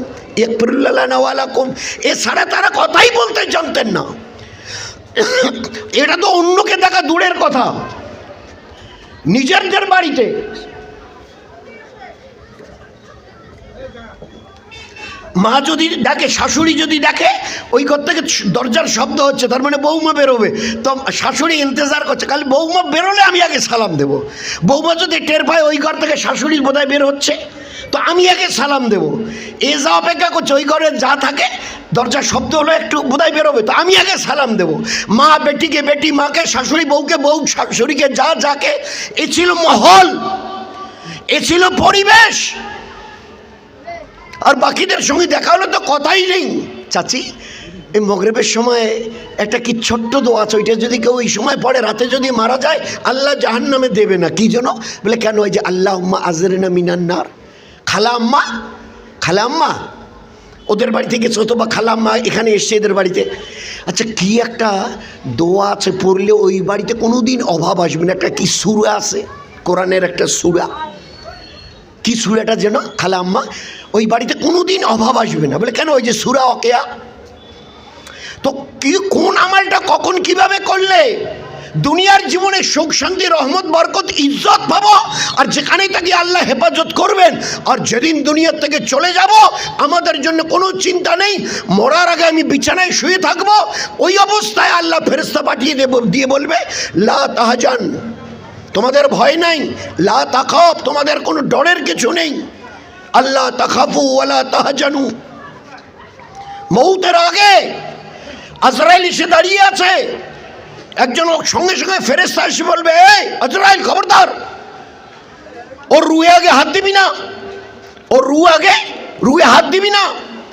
ইয়াকফিরুল্লাহ ওয়ালাকুম, এছাড়া তারা কথাই বলতে জানতেন না। এটা তো অন্যকে দেখা দূরের কথা, নিজেদের বাড়িতে মা যদি ডাকে, শাশুড়ি যদি ডাকে, ওই ঘর থেকে দরজার শব্দ হচ্ছে, তার মানে বৌমা বেরোবে, তো শাশুড়ি ইন্তজার করছে, খালি বৌমা বেরোলে আমি আগে সালাম দেব। বৌমা যদি টের পায় ওই ঘর থেকে শাশুড়ির বোধহয় বের হচ্ছে, তো আমি আগে সালাম দেব। এ যা অপেক্ষা করছে, ওই ঘরে যা থাকে, দরজার শব্দ হলো একটু বোধহয় বেরোবে, তো আমি আগে সালাম দেব। মা বেটিকে বেটি, মাকে শাশুড়ি, বউকে বউ, শাশুড়িকে যাকে, এ ছিল মহল, এ ছিল পরিবেশ। আর বাকিদের সঙ্গে দেখা হলে তো কথাই নেই। চাচি, এই মগরিবের সময় একটা কি ছোট্ট দোয়া আছে, ওইটা যদি কেউ এই সময় পড়ে, রাতে যদি মারা যায়, আল্লাহ জাহান্নামে দেবে না। কি জন্য? বলে কেন? ওই যে আল্লাহুম্মা আজরিনা মিনান নার। খালা আম্মা ওদের বাড়িতে গেছে, অথবা খালা আম্মা এখানে এসছে এদের বাড়িতে। আচ্ছা, কি একটা দোয়া আছে, পড়লে ওই বাড়িতে কোনো দিন অভাব আসবে না। একটা কি সূরা আছে, কোরআনের একটা সূরা, কি সূরাটা যেন? খালা আম্মা, ওই বাড়িতে কোনো দিন অভাব আসবে না। বলে কেন? ওই যে সূরা ওয়াকিয়া। তো কি, কোন আমলটা কখন কিভাবে করলে দুনিয়ার জীবনে সুখ শান্তি রহমত বরকত ইজ্জত পাবো, আর যেখানেই থাকি আল্লাহ হেফাজত করবেন। আর যেদিন দুনিয়ার থেকে চলে যাব, আমাদের জন্য কোনো চিন্তা নেই, মরার আগে আমি বিছানায় শুয়ে থাকবো, ওই অবস্থায় আল্লাহ ফেরেশতা পাঠিয়ে দিয়ে বলবে, লা তাহজান, তোমাদের ভয় নাই, লা তাখাফ, তোমাদের কোনো ডরের কিছু নেই, আল্লাহ তাখাফু ওয়ালা তাহজানু। মৌতের আগে আজরাইল এসে দাঁড়িয়ে আছে, একজন সঙ্গে সঙ্গে ফেরেশতা এসে বলবে, এই আজরাইল খবরদার, ওর রুহে আগে হাত দিবি না, ওর রুহে হাত দিবি না,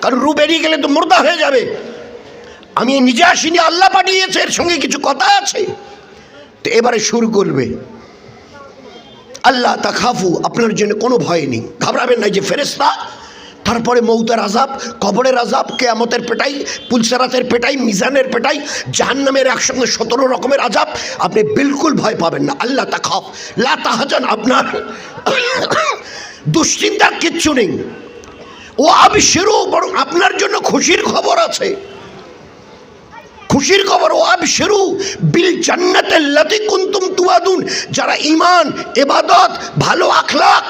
কারণ রু বেরিয়ে গেলে তো মুর্দা হয়ে যাবে। আমি নিজে আসিনি, আল্লাহ পাঠিয়েছে, এর সঙ্গে কিছু কথা আছে। তো এবারে শুরু করবে, আল্লাহ তাখাফু, আপনার জন্য কোনো ভয় নেই, ঘাবড়াবেন না। যে ফেরেশতা তারপরে মৌতের আযাব, কবরের আযাব, কিয়ামতের পেটাই, পুলসিরাতের পেটাই, মিজানের পেটাই, জাহান্নামের একসঙ্গে 17 রকমের আযাব। আপনি বিলকুল ভয় পাবেন না। আল্লাহ তাখাফ লা তাহজান, আপনার দুশ্চিন্তার কিচ্ছু নেই। ও আবশিরু, বরং আপনার জন্য খুশির খবর আছে, খুশির খবর। ও আবশিরু বিল জান্নাতিল্লাতী কুনতুম তুআদুন, যারা ঈমান, ইবাদত, ভালো আখলাক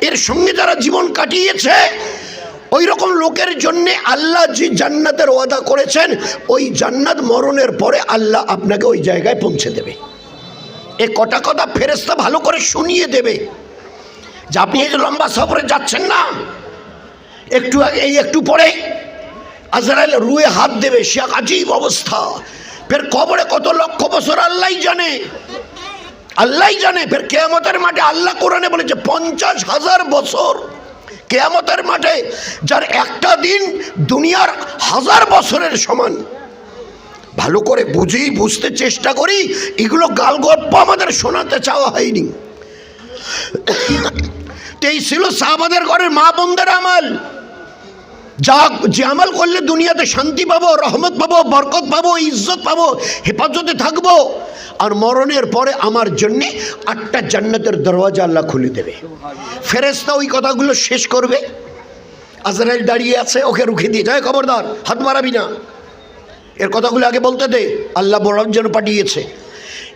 এর সঙ্গে যারা জীবন কাটিয়েছে, ওই রকম লোকের জন্য আল্লাহ যে জান্নাতের ওয়াদা করেছেন, ওই জান্নাত মরণের পরে আল্লাহ আপনাকে ওই জায়গায় পৌঁছে দেবে। এ কটা কথা ফেরেশতা ভালো করে শুনিয়ে দেবে যে আপনি এই যে লম্বা সফরে যাচ্ছেন না, একটু আগে, এই একটু পরে আজরাইল রুয়ে হাত দেবে, সে আজীব অবস্থা। ফের কবরে কত লক্ষ বছর আল্লাহই জানে, আল্লাহই জানে। ফের কিয়ামতের মাঠে আল্লাহ কোরআনে বলেছে 50,000 বছর কিয়ামতের মাঠে, যার একটা দিন দুনিয়ার 1000 বছরের সমান। ভালো করে বুঝতে চেষ্টা করি, এগুলো গালগপ্প আমাদের শোনাতে চাওয়া হয়নি। এই ছিল সাহাবাদের ঘরের মা বোনদের আমল। যে আমল করলে দুনিয়াতে শান্তি পাবো, রহমত পাবো, বরকত পাবো, ইজ্জত পাবো, হেফাজতে থাকবো, আর মরণের পরে আমার জন্যে 8টা জান্নাতের দরওয়াজা আল্লাহ খুলে দেবে। ফেরেশতা ওই কথাগুলো শেষ করবে, আজরাইল দাঁড়িয়ে আছে, ওকে রুখে দিয়ে যায়, খবরদার হাত মারাবি না, এর কথাগুলো আগে বলতে দে, আল্লাহ বলার জন্য পাঠিয়েছে।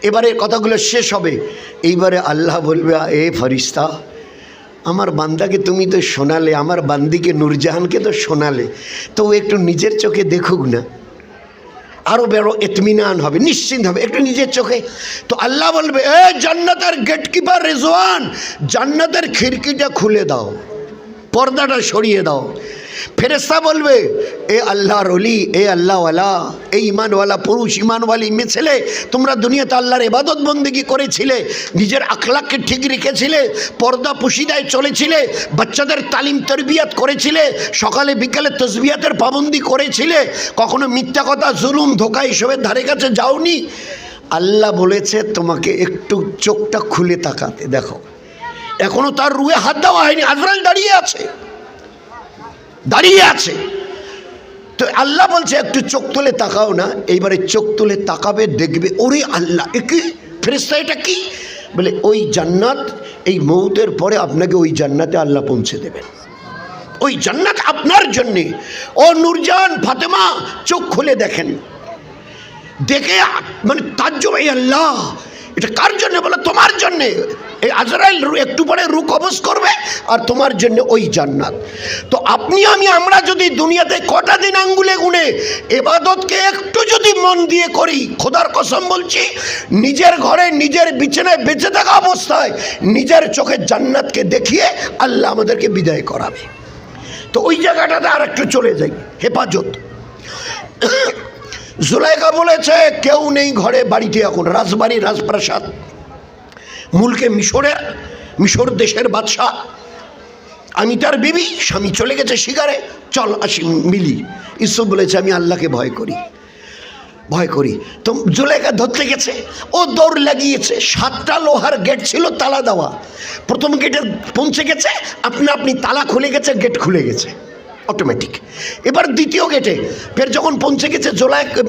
এবারে কথাগুলো শেষ হবে, এইবারে আল্লাহ বলবে, এ ফেরেশতা, আমার বান্দাকে তুমি তো শোনালে, আমার বান্দিকে নূরজাহানকে তো শোনালে, তো একটু নিজের চোখে দেখুক না, আরও বড় ইতমিনান হবে, নিশ্চিন্ত হবে একটু নিজের চোখে। তো আল্লাহ বলবে, এ জান্নাতের গেটকিপার রিজওয়ান, জান্নাতের খিড়কিটা খুলে দাও, পর্দাটা সরিয়ে দাও। ফেরেশতা বলবে, এ আল্লাহর ওলি, এ আল্লাহওয়ালা, এ ইমানওয়ালা পুরুষ, ইমানওয়ালি মেয়ে ছেলে, তোমরা দুনিয়াতে আল্লাহর ইবাদত বন্দেগি করেছিলে, নিজের আখলাককে ঠিক রেখেছিলে, পর্দা পুশিদায় চলেছিলে, বাচ্চাদের তালিম তরবিয়াত করেছিলে, সকালে বিকালে তসবিহাতের পাবন্দি করেছিলে, কখনো মিথ্যা কথা, জুলুম, ধোঁকা এসবের ধারে কাছে যাওনি। আল্লাহ বলেছে তোমাকে একটু চোখটা খুলে তাকাতে দেখো। এখনো তার রুহে হাত দেওয়া হয়নি, আজরাইল দাঁড়িয়ে আছে, দাঁড়িয়ে আছে। তো আল্লাহ বলছে একটু চোখ তুলে তাকাও না। এইবারে চোখ তুলে তাকাবে, দেখবে, ওরে আল্লাহ, এ কি ফেরেশতা, এটা কি? বলে ওই জান্নাত, এই মৌতের পরে আপনাকে ওই জান্নাতে আল্লাহ পৌঁছে দেবেন, ওই জান্নাত আপনার জন্যে। ও নূরজাহান, ফাতেমা, চোখ খুলে দেখেন, দেখে মানে তাজ্জব, এই আল্লাহ, এটা কার জন্য? বলে তোমার জন্যে। এই আজরাইল একটু পরে রূহ কবজ করবে, আর তোমার জন্য ওই জান্নাত। তো আপনি আমরা যদি দুনিয়াতে কটা দিন আঙ্গুলে গুনে ইবাদতকে একটু যদি মন দিয়ে করি, খোদার কসম বলছি, নিজের ঘরে নিজের বিছানায় বেঁচে থাকা অবস্থায় নিজের চোখে জান্নাতকে দেখিয়ে আল্লাহ আমাদেরকে বিদায় করাবে। তো ওই জায়গাটাতে আর একটু চলে যাই, হেফাজত। জুলাইখা বলেছে, কেউ নেই ঘরে, বাড়িতে এখন রাজবাড়ি, রাজপ্রাসাদ, মুলকে মিশর দেশের বাদশাহ, আমি তার বিবি, স্বামী চলে গেছে শিকারে, চল আসি মিলি। ইউসুফ বলেছে, আমি আল্লাহকে ভয় করি। তো জুলাইখা ধরতে গেছে, ও দৌড় লাগিয়েছে, 7টা লোহার গেট ছিল তালা দেওয়া। প্রথম গেটে পৌঁছে গেছে, আপনি তালা খুলে গেছে, গেট খুলে গেছে অটোমেটিক। এবার দ্বিতীয় গেটে ফের যখন পৌঁছে গেছে,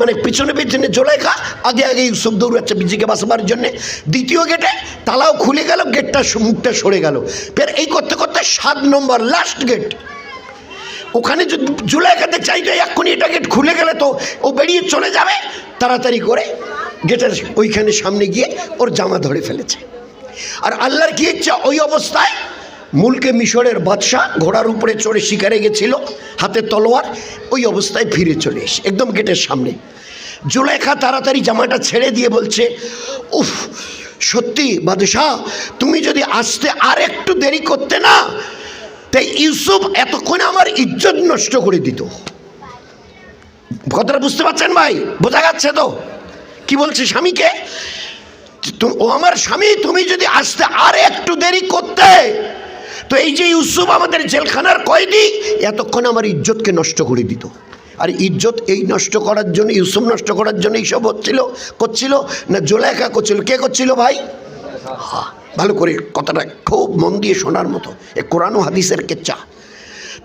মানে পিছনে জুলাইখা, আগে ইউসুফ দৌড়াচ্ছে বিজিকে বাঁচাবার জন্যে। দ্বিতীয় গেটে তালাও খুলে গেল, গেটটা মুখটা সরে গেল। ফের এই করতে করতে 7 নম্বর লাস্ট গেট, ওখানে জুলাইখাতে চাইতে এক্ষুনি এটা গেট খুলে গেলে তো ও বেরিয়ে চলে যাবে, তাড়াতাড়ি করে গেটের ওইখানে সামনে গিয়ে ওর জামা ধরে ফেলেছে। আর আল্লাহর কি ইচ্ছা, ওই অবস্থায় মুলকে মিশরের বাদশাহ ঘোড়ার উপরে চড়ে শিকারে গেছিল, হাতে তলোয়ার, ওই অবস্থায় ফিরে চলে এসে একদম গেটের সামনে। জুলাইখা তাড়াতাড়ি জামাটা ছেড়ে দিয়ে বলছে, উফ, সত্যি বাদশাহ, তুমি যদি আসতে আর একটু দেরি করতে না, তাই ইউসুফ এতক্ষণে আমার ইজ্জত নষ্ট করে দিত। কথাটা বুঝতে পারছেন ভাই? বোঝা যাচ্ছে তো কি বলছে স্বামীকে? ও আমার স্বামী, তুমি যদি আসতে আর একটু দেরি করতে, তো এই যে ইউসুফ আমাদের জেলখানার কয়েদি, এতক্ষণ আমার ইজ্জতকে নষ্ট করে দিত। আর ইজ্জত এই নষ্ট করার জন্য, ইউসুফ নষ্ট করার জন্য এইসব করছিল না জুলাইখা করছিল? কে করছিল ভাই? ভালো করে কথাটা খুব মন দিয়ে শোনার মতো, এ কোরআন ও হাদিসের কেচ্চা।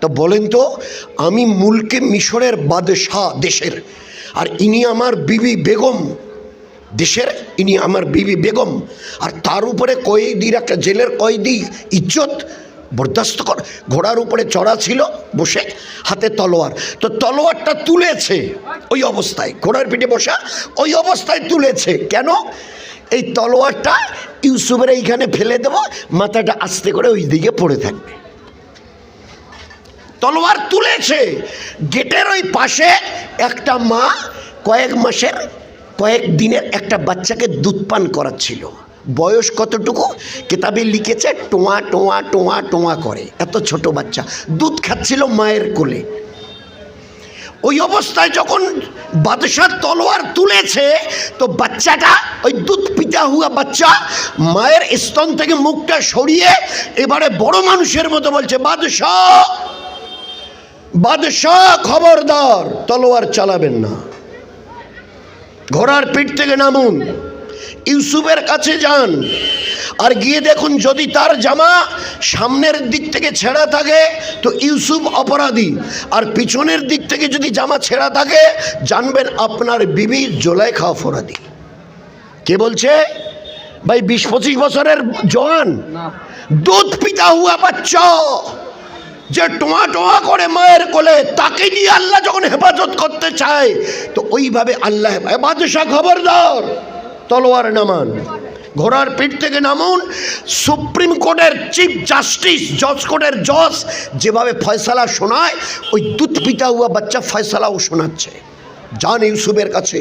তো বলেন তো, আমি মুলকে মিশরের বাদশাহ দেশের, আর ইনি আমার বিবি বেগম দেশের, ইনি আমার বিবি বেগম, আর তার উপরে কয়েদির একটা জেলের কয়েদি ইজ্জত বরদাস্ত কর। ঘোড়ার উপরে চড়া ছিল বসে, হাতে তলোয়ার, তো তলোয়ারটা তুলেছে ওই অবস্থায়, ঘোড়ার পিঠে বসা ওই অবস্থায় তুলেছে। কেন? এই তলোয়ারটা ইউসুফের এইখানে ফেলে দেব, মাথাটা আস্তে করে ওই দিকে পড়ে থাকবে। তলোয়ার তুলেছে। গেটের ওই পাশে একটা মা কয়েক দিনের একটা বাচ্চাকে দুধ পান করাচ্ছিল। বয়স কতটুকু? কিতাবে লিখেছে টোয়া টোয়া টোয়া টোয়া করে, এত ছোট বাচ্চা দুধ খাচ্ছিল মায়ের কোলে। ওই অবস্থায় যখন বাদশাহ তলোয়ার তুলেছে, তো বাচ্চাটা, ওই দুধ পিতা হুয়া বাচ্চা, মায়ের স্তন থেকে মুখটা সরিয়ে এবারে বড় মানুষের মতো বলছে, বাদশাহ বাদশাহ খবরদার, তলোয়ার চালাবেন না, ঘোড়ার পিঠ থেকে নামুন, ইউসুফের কাছে যান, আর গিয়ে দেখুন যদি তার জামা সামনের দিক থেকে ছেঁড়া থাকে তো ইউসুফ অপরাধী, আর পিছনের দিক থেকে যদি জামা ছেঁড়া থাকে জানবেন আপনার বিবি জুলাইখা অপরাধী। কে বলছে? ভাই 20-25 বছরের জওয়ান, দুধ পিতা হুয়া বাচ্চা, যে টোয়া টোয়া করে মায়ের কোলে, তাকে নিয়ে আল্লাহ যখন হেফাজত করতে চায় তো ওইভাবে আল্লাহ। বাদশাহ খবরদার, তলোয়ার নামান, ঘোড়ার পিঠ থেকে নামুন। সুপ্রিম কোর্টের চিফ জাস্টিস, জজ কোর্টের জজ যেভাবে ফয়সালা শোনায়, ওই দুধ পিতা হুয়া বাচ্চা ফয়সালাও শোনাচ্ছে। যান ইউসুফের কাছে,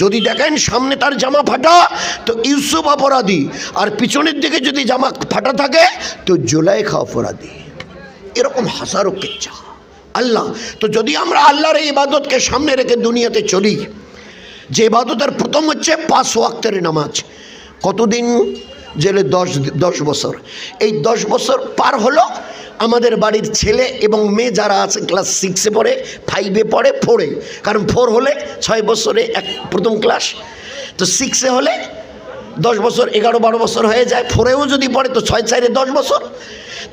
যদি দেখেন সামনে তার জামা ফাটা তো ইউসুফ অপরাধী, আর পিছনের দিকে যদি জামা ফাটা থাকে তো জুলাইখা অপরাধী। এরকম হাজারো কিচ্ছা আল্লাহ। তো যদি আমরা আল্লাহর এই ইবাদতকে সামনে রেখে দুনিয়াতে চলি, যে ইবাদতের প্রথম হচ্ছে 5 ওয়াক্তের নামাজ। কতদিন জেলে? 10 বছর। এই 10 বছর পার হলো, আমাদের বাড়ির ছেলে এবং মেয়ে যারা আছে ক্লাস 6-এ পড়ে, 5-এ পড়ে, 4-এ, কারণ 4 হলে 6 বছরে প্রথম ক্লাস, তো 6-এ হলে 10 বছর, 11-12 বছর হয়ে যায়। 4-এও যদি পড়ে তো 6-4-এ 10 বছর।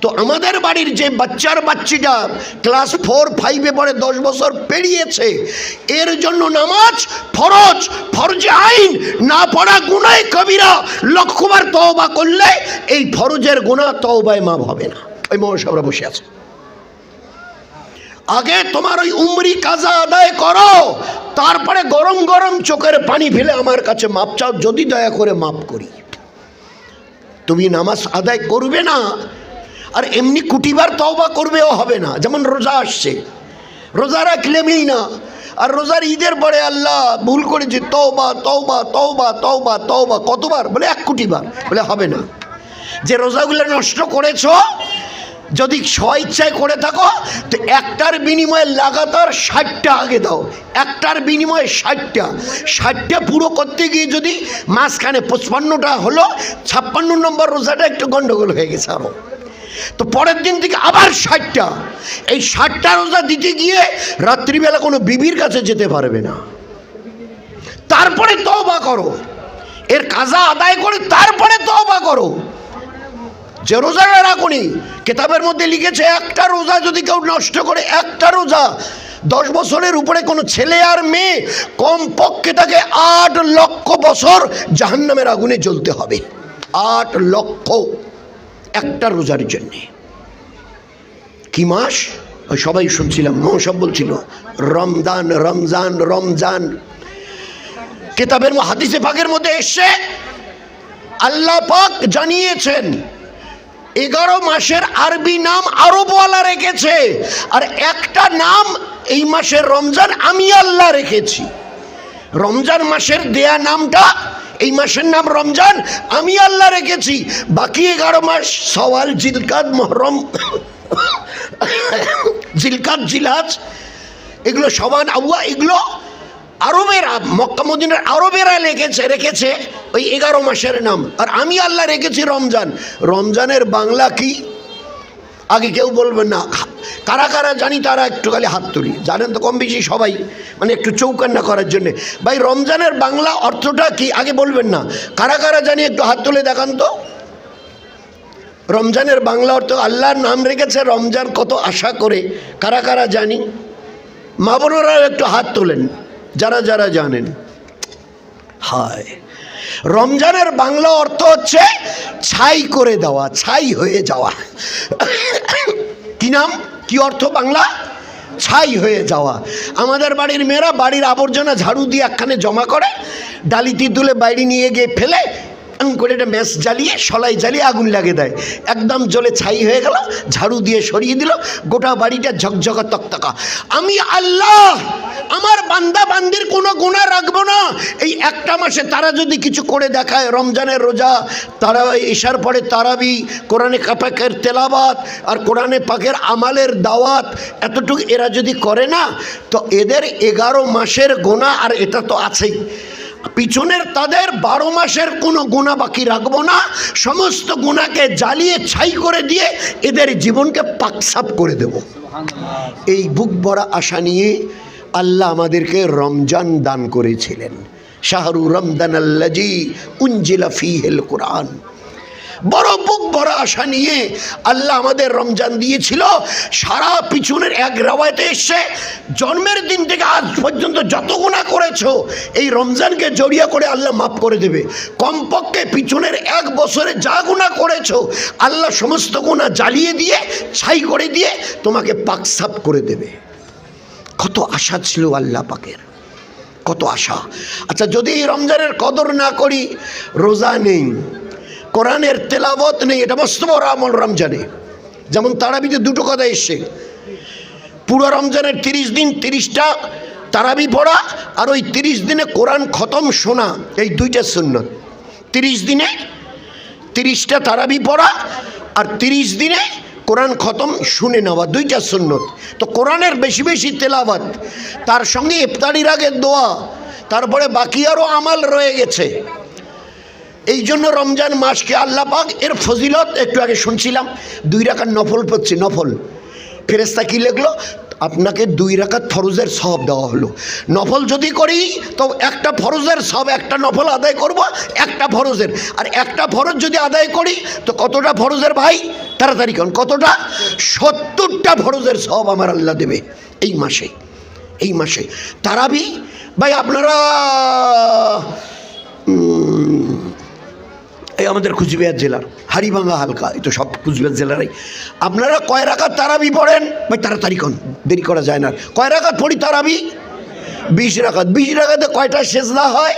তো আমাদের বাড়ির যে বাচ্চিটা ক্লাস 4-5-এ পড়ে, 10 বছর পেরিয়েছে, এর জন্য নামাজ ফরজ, ফরজে আইন, না পড়া গুনাহ কবিরা। লক্ষবার তওবা করলে এই ফরজের গুনাহ তওবায় মাফ হবে না। ওই মহাসভা বসে আছে, আগে তোমার ওই উমরি কাজা আদায় করো, তারপরে গরম গরম চোখের পানি ফেলে আমার কাছে মাপ চাও, যদি দয়া করে মাপ করি। তুমি নামাজ আদায় করবে না, আর এমনি কুটিবার তওবা করবেও হবে না। যেমন রোজা আসছে, রোজা রাখলেমই না, আর রোজার ঈদের পরে আল্লাহ ভুল করেছি, তওবা তওবা তওবা তওবা তওবা, কতবার? বলে 1 কোটি বার। বলে হবে না। যে রোজাগুলো নষ্ট করেছো, যদি স্বইচ্ছায় করে থাকো তো একটার বিনিময়ে লাগাতার 60টা আগে দাও, একটার বিনিময়ে 60টা পুরো করতে গিয়ে যদি মাঝখানে 55টা হলো, 56 নম্বর রোজাটা একটু গন্ডগোল হয়ে গেছে আরো, তো পরের দিন থেকে আবার 60টা। এই 60টা রোজা দিতে গিয়ে রাত্রিবেলা কোনো বিবির কাছে যেতে পারবে না। তারপরে তওবা করো, এর কাজা আদায় করে তারপরে তওবা করো। যে রোজাটা রাখুনি, কিতাবের মধ্যে লিখেছে একটা রোজা যদি কেউ নষ্ট করে, একটা রোজা, 10 বছরের উপরে কোনো ছেলে আর মেয়ে কমপক্ষে তাকে 8 লক্ষ বছর জাহান্নামের আগুনে জ্বলতে হবে। 8 লক্ষ একটা রোজার জন্যে। কি মাস? সবাই শুনছিলাম, সব বলছিল রমজান রমজান রমজান। কিতাবের হাদিসে পাকের মধ্যে এসে আল্লাহ পাক জানিয়েছেন 11 মাসের আরবি নাম আরবওয়ালা রেখেছে, আর একটা নাম এই মাসের রমজান আমি আল্লাহ রেখেছি। রমজান মাসের দেয়া নামটা, এই মাসের নাম রমজান আমি আল্লাহ রেখেছি। বাকি 11 মাস সওয়াল, জিলকাদ, মুহররম, জিলকাদ, জিলহজ, এগুলো শাবান, আউয়া, এগুলো আরবেরা, মক্কা মদিনার আরবেরা রেখেছে ওই 11 মাসের নাম, আর আমি আল্লাহ রেখেছি রমজান। রমজানের বাংলা কি? আগে কেউ বলবেন না। কারা কারা জানি তারা একটু খালি হাত তুলি, জানেন তো কম বেশি সবাই, মানে একটু চৌকান্না করার জন্যে। ভাই রমজানের বাংলা অর্থটা কি আগে বলবেন না? কারা কারা জানি একটু হাত তুলে দেখান তো। রমজানের বাংলা অর্থ আল্লাহর নাম রেখেছে রমজান, কত আশা করে। কারা কারা জানি? মা বোনেরা একটু হাত তোলেন যারা যারা জানেন। হায়, রমজানের বাংলা অর্থ হচ্ছে ছাই করে দেওয়া, ছাই হয়ে যাওয়া। কি নাম, কি অর্থ বাংলা? ছাই হয়ে যাওয়া। আমাদের বাড়ির মেয়েরা বাড়ির আবর্জনা ঝাড়ু দিয়ে একখানে জমা করে, ডালিটি তুলে বাইরে নিয়ে গিয়ে ফেলে করে একটা ম্যাচ জ্বালিয়ে সলাই জ্বালিয়ে আগুন লাগিয়ে দেয়, একদম জ্বলে ছাই হয়ে গেল, ঝাড়ু দিয়ে সরিয়ে দিল, গোটা বাড়িটা ঝকঝকা তকতকা। আমি আল্লাহ আমার বান্দা বান্দির কোনো গুনাহ রাখবো না। এই একটা মাসে তারা যদি কিছু করে দেখায়, রমজানের রোজা, তারা ঈশার পরে তারাবি, কোরআনে পাকের তেলাওয়াত আর কোরআনে পাকের আমালের দাওয়াত, এতটুকু এরা যদি করে না, তো এদের 11 মাসের গুনাহ আর এটা তো আছেই, পিছনের তাদের 12 মাসের কোনো গুনাহ বাকি রাখবো না। সমস্ত গুনাহকে জ্বালিয়ে ছাই করে দিয়ে এদের জীবনকে পাকসাপ করে দেব। এই বুক ভরা আশা নিয়ে আল্লাহ আমাদেরকে রমজান দান করেছিলেন। শাহরু রমজান আল্লাজি উনজিলা ফীহিল কুরআন। বড় বুক ভরা আশা নিয়ে আল্লাহ আমাদের রমজান দিয়েছিল। সারা পিছনের এক রাওয়াতে এসে জন্মের দিন থেকে আজ পর্যন্ত যত গুনাহ করেছো এই রমজানকে জড়িয়ে করে আল্লাহ মাফ করে দেবে। কমপক্ষে পিছনের 1 বছরে যা গুনাহ করেছো আল্লাহ সমস্ত গুনাহ জ্বালিয়ে দিয়ে ছাই করে দিয়ে তোমাকে পাকসাপ করে দেবে। কত আশা ছিল আল্লাহ পাকের, কত আশা। আচ্ছা, যদি এই রমজানের কদর না করি, রোজা নেই, কোরআনের তেলাওয়াত নেই, এটা মস্ত বড় আমল রমজানে। যেমন তারাবিতে 2টো কথা এসছে, পুরো রমজানের 30 দিন 30টা তারাবি পড়া, আর ওই 30 দিনে কোরআন খতম শোনা, এই 2টা সুন্নাত। 30 দিনে 30টা তারাবি পড়া আর 30 দিনে কোরআন খতম শুনে নেওয়া, 2টা সুন্নত। তো কোরআনের বেশি বেশি তেলাওয়াত, তার সঙ্গে ইফতারির আগে দোয়া, তারপরে বাকি আরও আমাল রয়ে গেছে। এই জন্য রমজান মাসকে আল্লাহ পাক এর ফজিলত একটু আগে শুনছিলাম, 2 রাকাত নফল পড়ছে। নফল ফেরেশতা কি লিখলো? আপনাকে 2 রাকাত ফরজের সওয়াব দেওয়া হলো। নফল যদি করি তো একটা ফরজের সওয়াব, একটা নফল আদায় করব একটা ফরজের, আর একটা ফরজ যদি আদায় করি তো কতটা ফরজের ভাই? তাড়াতাড়ি কোন কতটা? 70টা ফরজের সওয়াব আমার আল্লাহ দেবে এই মাসে। এই মাসে তারাবি ভাই, আপনারা এই আমাদের কুচবিহার জেলার হাড়িভাঙা হালকা, এই তো সব কুচবিহার জেলারই। আপনারা কয় রাকাত তারাবি পড়েন ভাই? তাড়াতাড়ি কোন, দেরি করা যায় না। কয় রাকাত পড়ি তারাবি? 20 রাকাত। 20 রাকাতে কয়টা সেজদা হয়?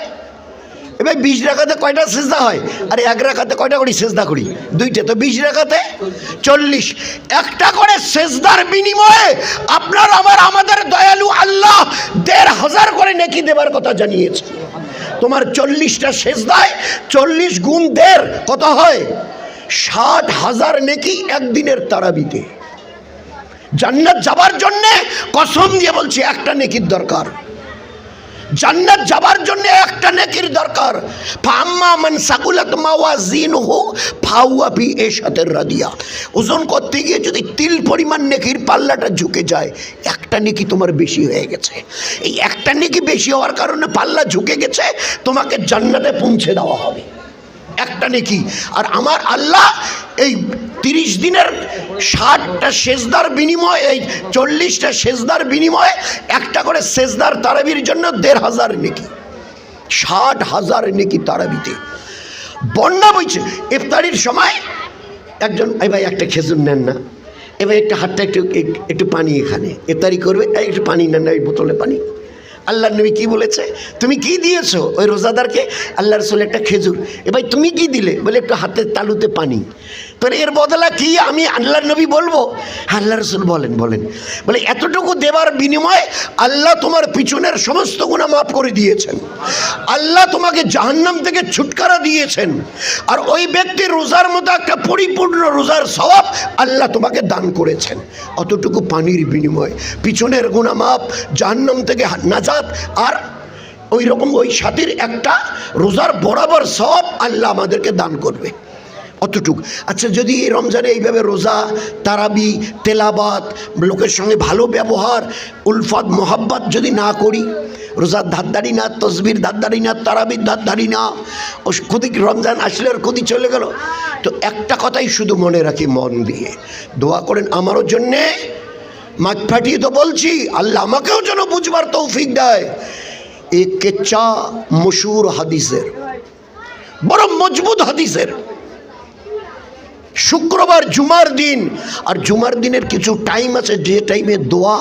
এবার 20 রাকাতে কয়টা সেজদা হয়? আর 1 রাকাতে কয়টা করি সেজদা করি? 2টা। তো 20 রাকাতে 40। একটা করে সেজদার বিনিময়ে আপনার আমাদের দয়ালু আল্লাহ 1500 করে নেকি দেবার কথা জানিয়েছে। তোমার 40টা সেজদায় 40 গুণ 1.5 কত হয়? 60,000 নেকি একদিনের তারাবিতে। জান্নাত যাবার জন্য কসম দিয়ে বলছি একটা নেকির দরকার। জান্নাত যাবার জন্য একটা নেকির দরকার। ফাম্মা মান সাকুলাত মাওয়াজিনহু ফাহুয়া ফি ইশাতির রাদিয়া। ওজন করতে গিয়ে যদি তিল পরিমাণ নেকির পাল্লাটা ঝুঁকে যায়, একটা নেকি তোমার বেশি হয়ে গেছে। এই একটা নেকি বেশি হওয়ার কারণে পাল্লা ঝুঁকে গেছে, তোমাকে জান্নাতে পৌঁছে দেওয়া হবে একটা নেকি। আর আমার আল্লাহ এই 30 দিনের 60টা সেজদার বিনিময়ে, এই 40টা সেজদার বিনিময়ে একটা করে সেজদার তারাবির জন্য 1500 নেকি, 60,000 নেকি তারাবিতে। বন্যা বইছে। ইফতারির সময় একজন, এই ভাই একটা খেজুর নেন না, এবার একটা হাতটা একটু পানি, এখানে ইফতারি করবে, একটু পানি নেন না, এই বোতলে পানি। আল্লাহর নবী কি বলেছে? তুমি কি দিয়েছো ওই রোজাদারকে? আল্লাহ রাসূল একটা খেজুর। ভাই তুমি কি দিলে? বলে একটু হাতের তালুতে পানি। তোর এর বদলা কি আমি আল্লাহর নবী বলবো? আল্লাহ রাসূল বলেন বলে এতটুকু দেবার বিনিময়ে আল্লাহ তোমার পিছনের সমস্ত গুনাহ মাফ করে দিয়েছেন। আল্লাহ তোমাকে জাহান্নাম থেকে ছুটকারা দিয়েছেন। আর ওই ব্যক্তির রোজার মতো একটা পরিপূর্ণ রোজার সওয়াব আল্লাহ তোমাকে দান করেছেন। অতটুকু পানির বিনিময়ে পিছনের গুনাহ মাফ, জাহান্নাম থেকে নাজাত, আর ওই রকম ওই সাথীর একটা রোজার বরাবর সওয়াব আল্লাহ আমাদেরকে দান করবে। অতটুকু। আচ্ছা, যদি এই রমজানে এইভাবে রোজা, তারাবি, তেলাবাত, লোকের সঙ্গে ভালো ব্যবহার, উলফাত মোহাব্বত যদি না করি, রোজার ধারধারি না, তসবির ধারধারি না, তারাবির ধারধারি না, ও খুদি রমজান আসলে আর খুদি চলে গেল। তো একটা কথাই শুধু মনে রাখি, মন দিয়ে দোয়া করেন আমারও জন্যে। মাঠ ফাটিয়ে তো বলছি, আল্লাহ আমাকেও যেন বুঝবার তৌফিক দেয়। এক কেচ্চা মশহুর হাদিসের, বড় মজবুত হাদিসের, শুক্রবার জুমার দিন, আর জুমার দিনের কিছু টাইম আছে যে টাইমে দোয়া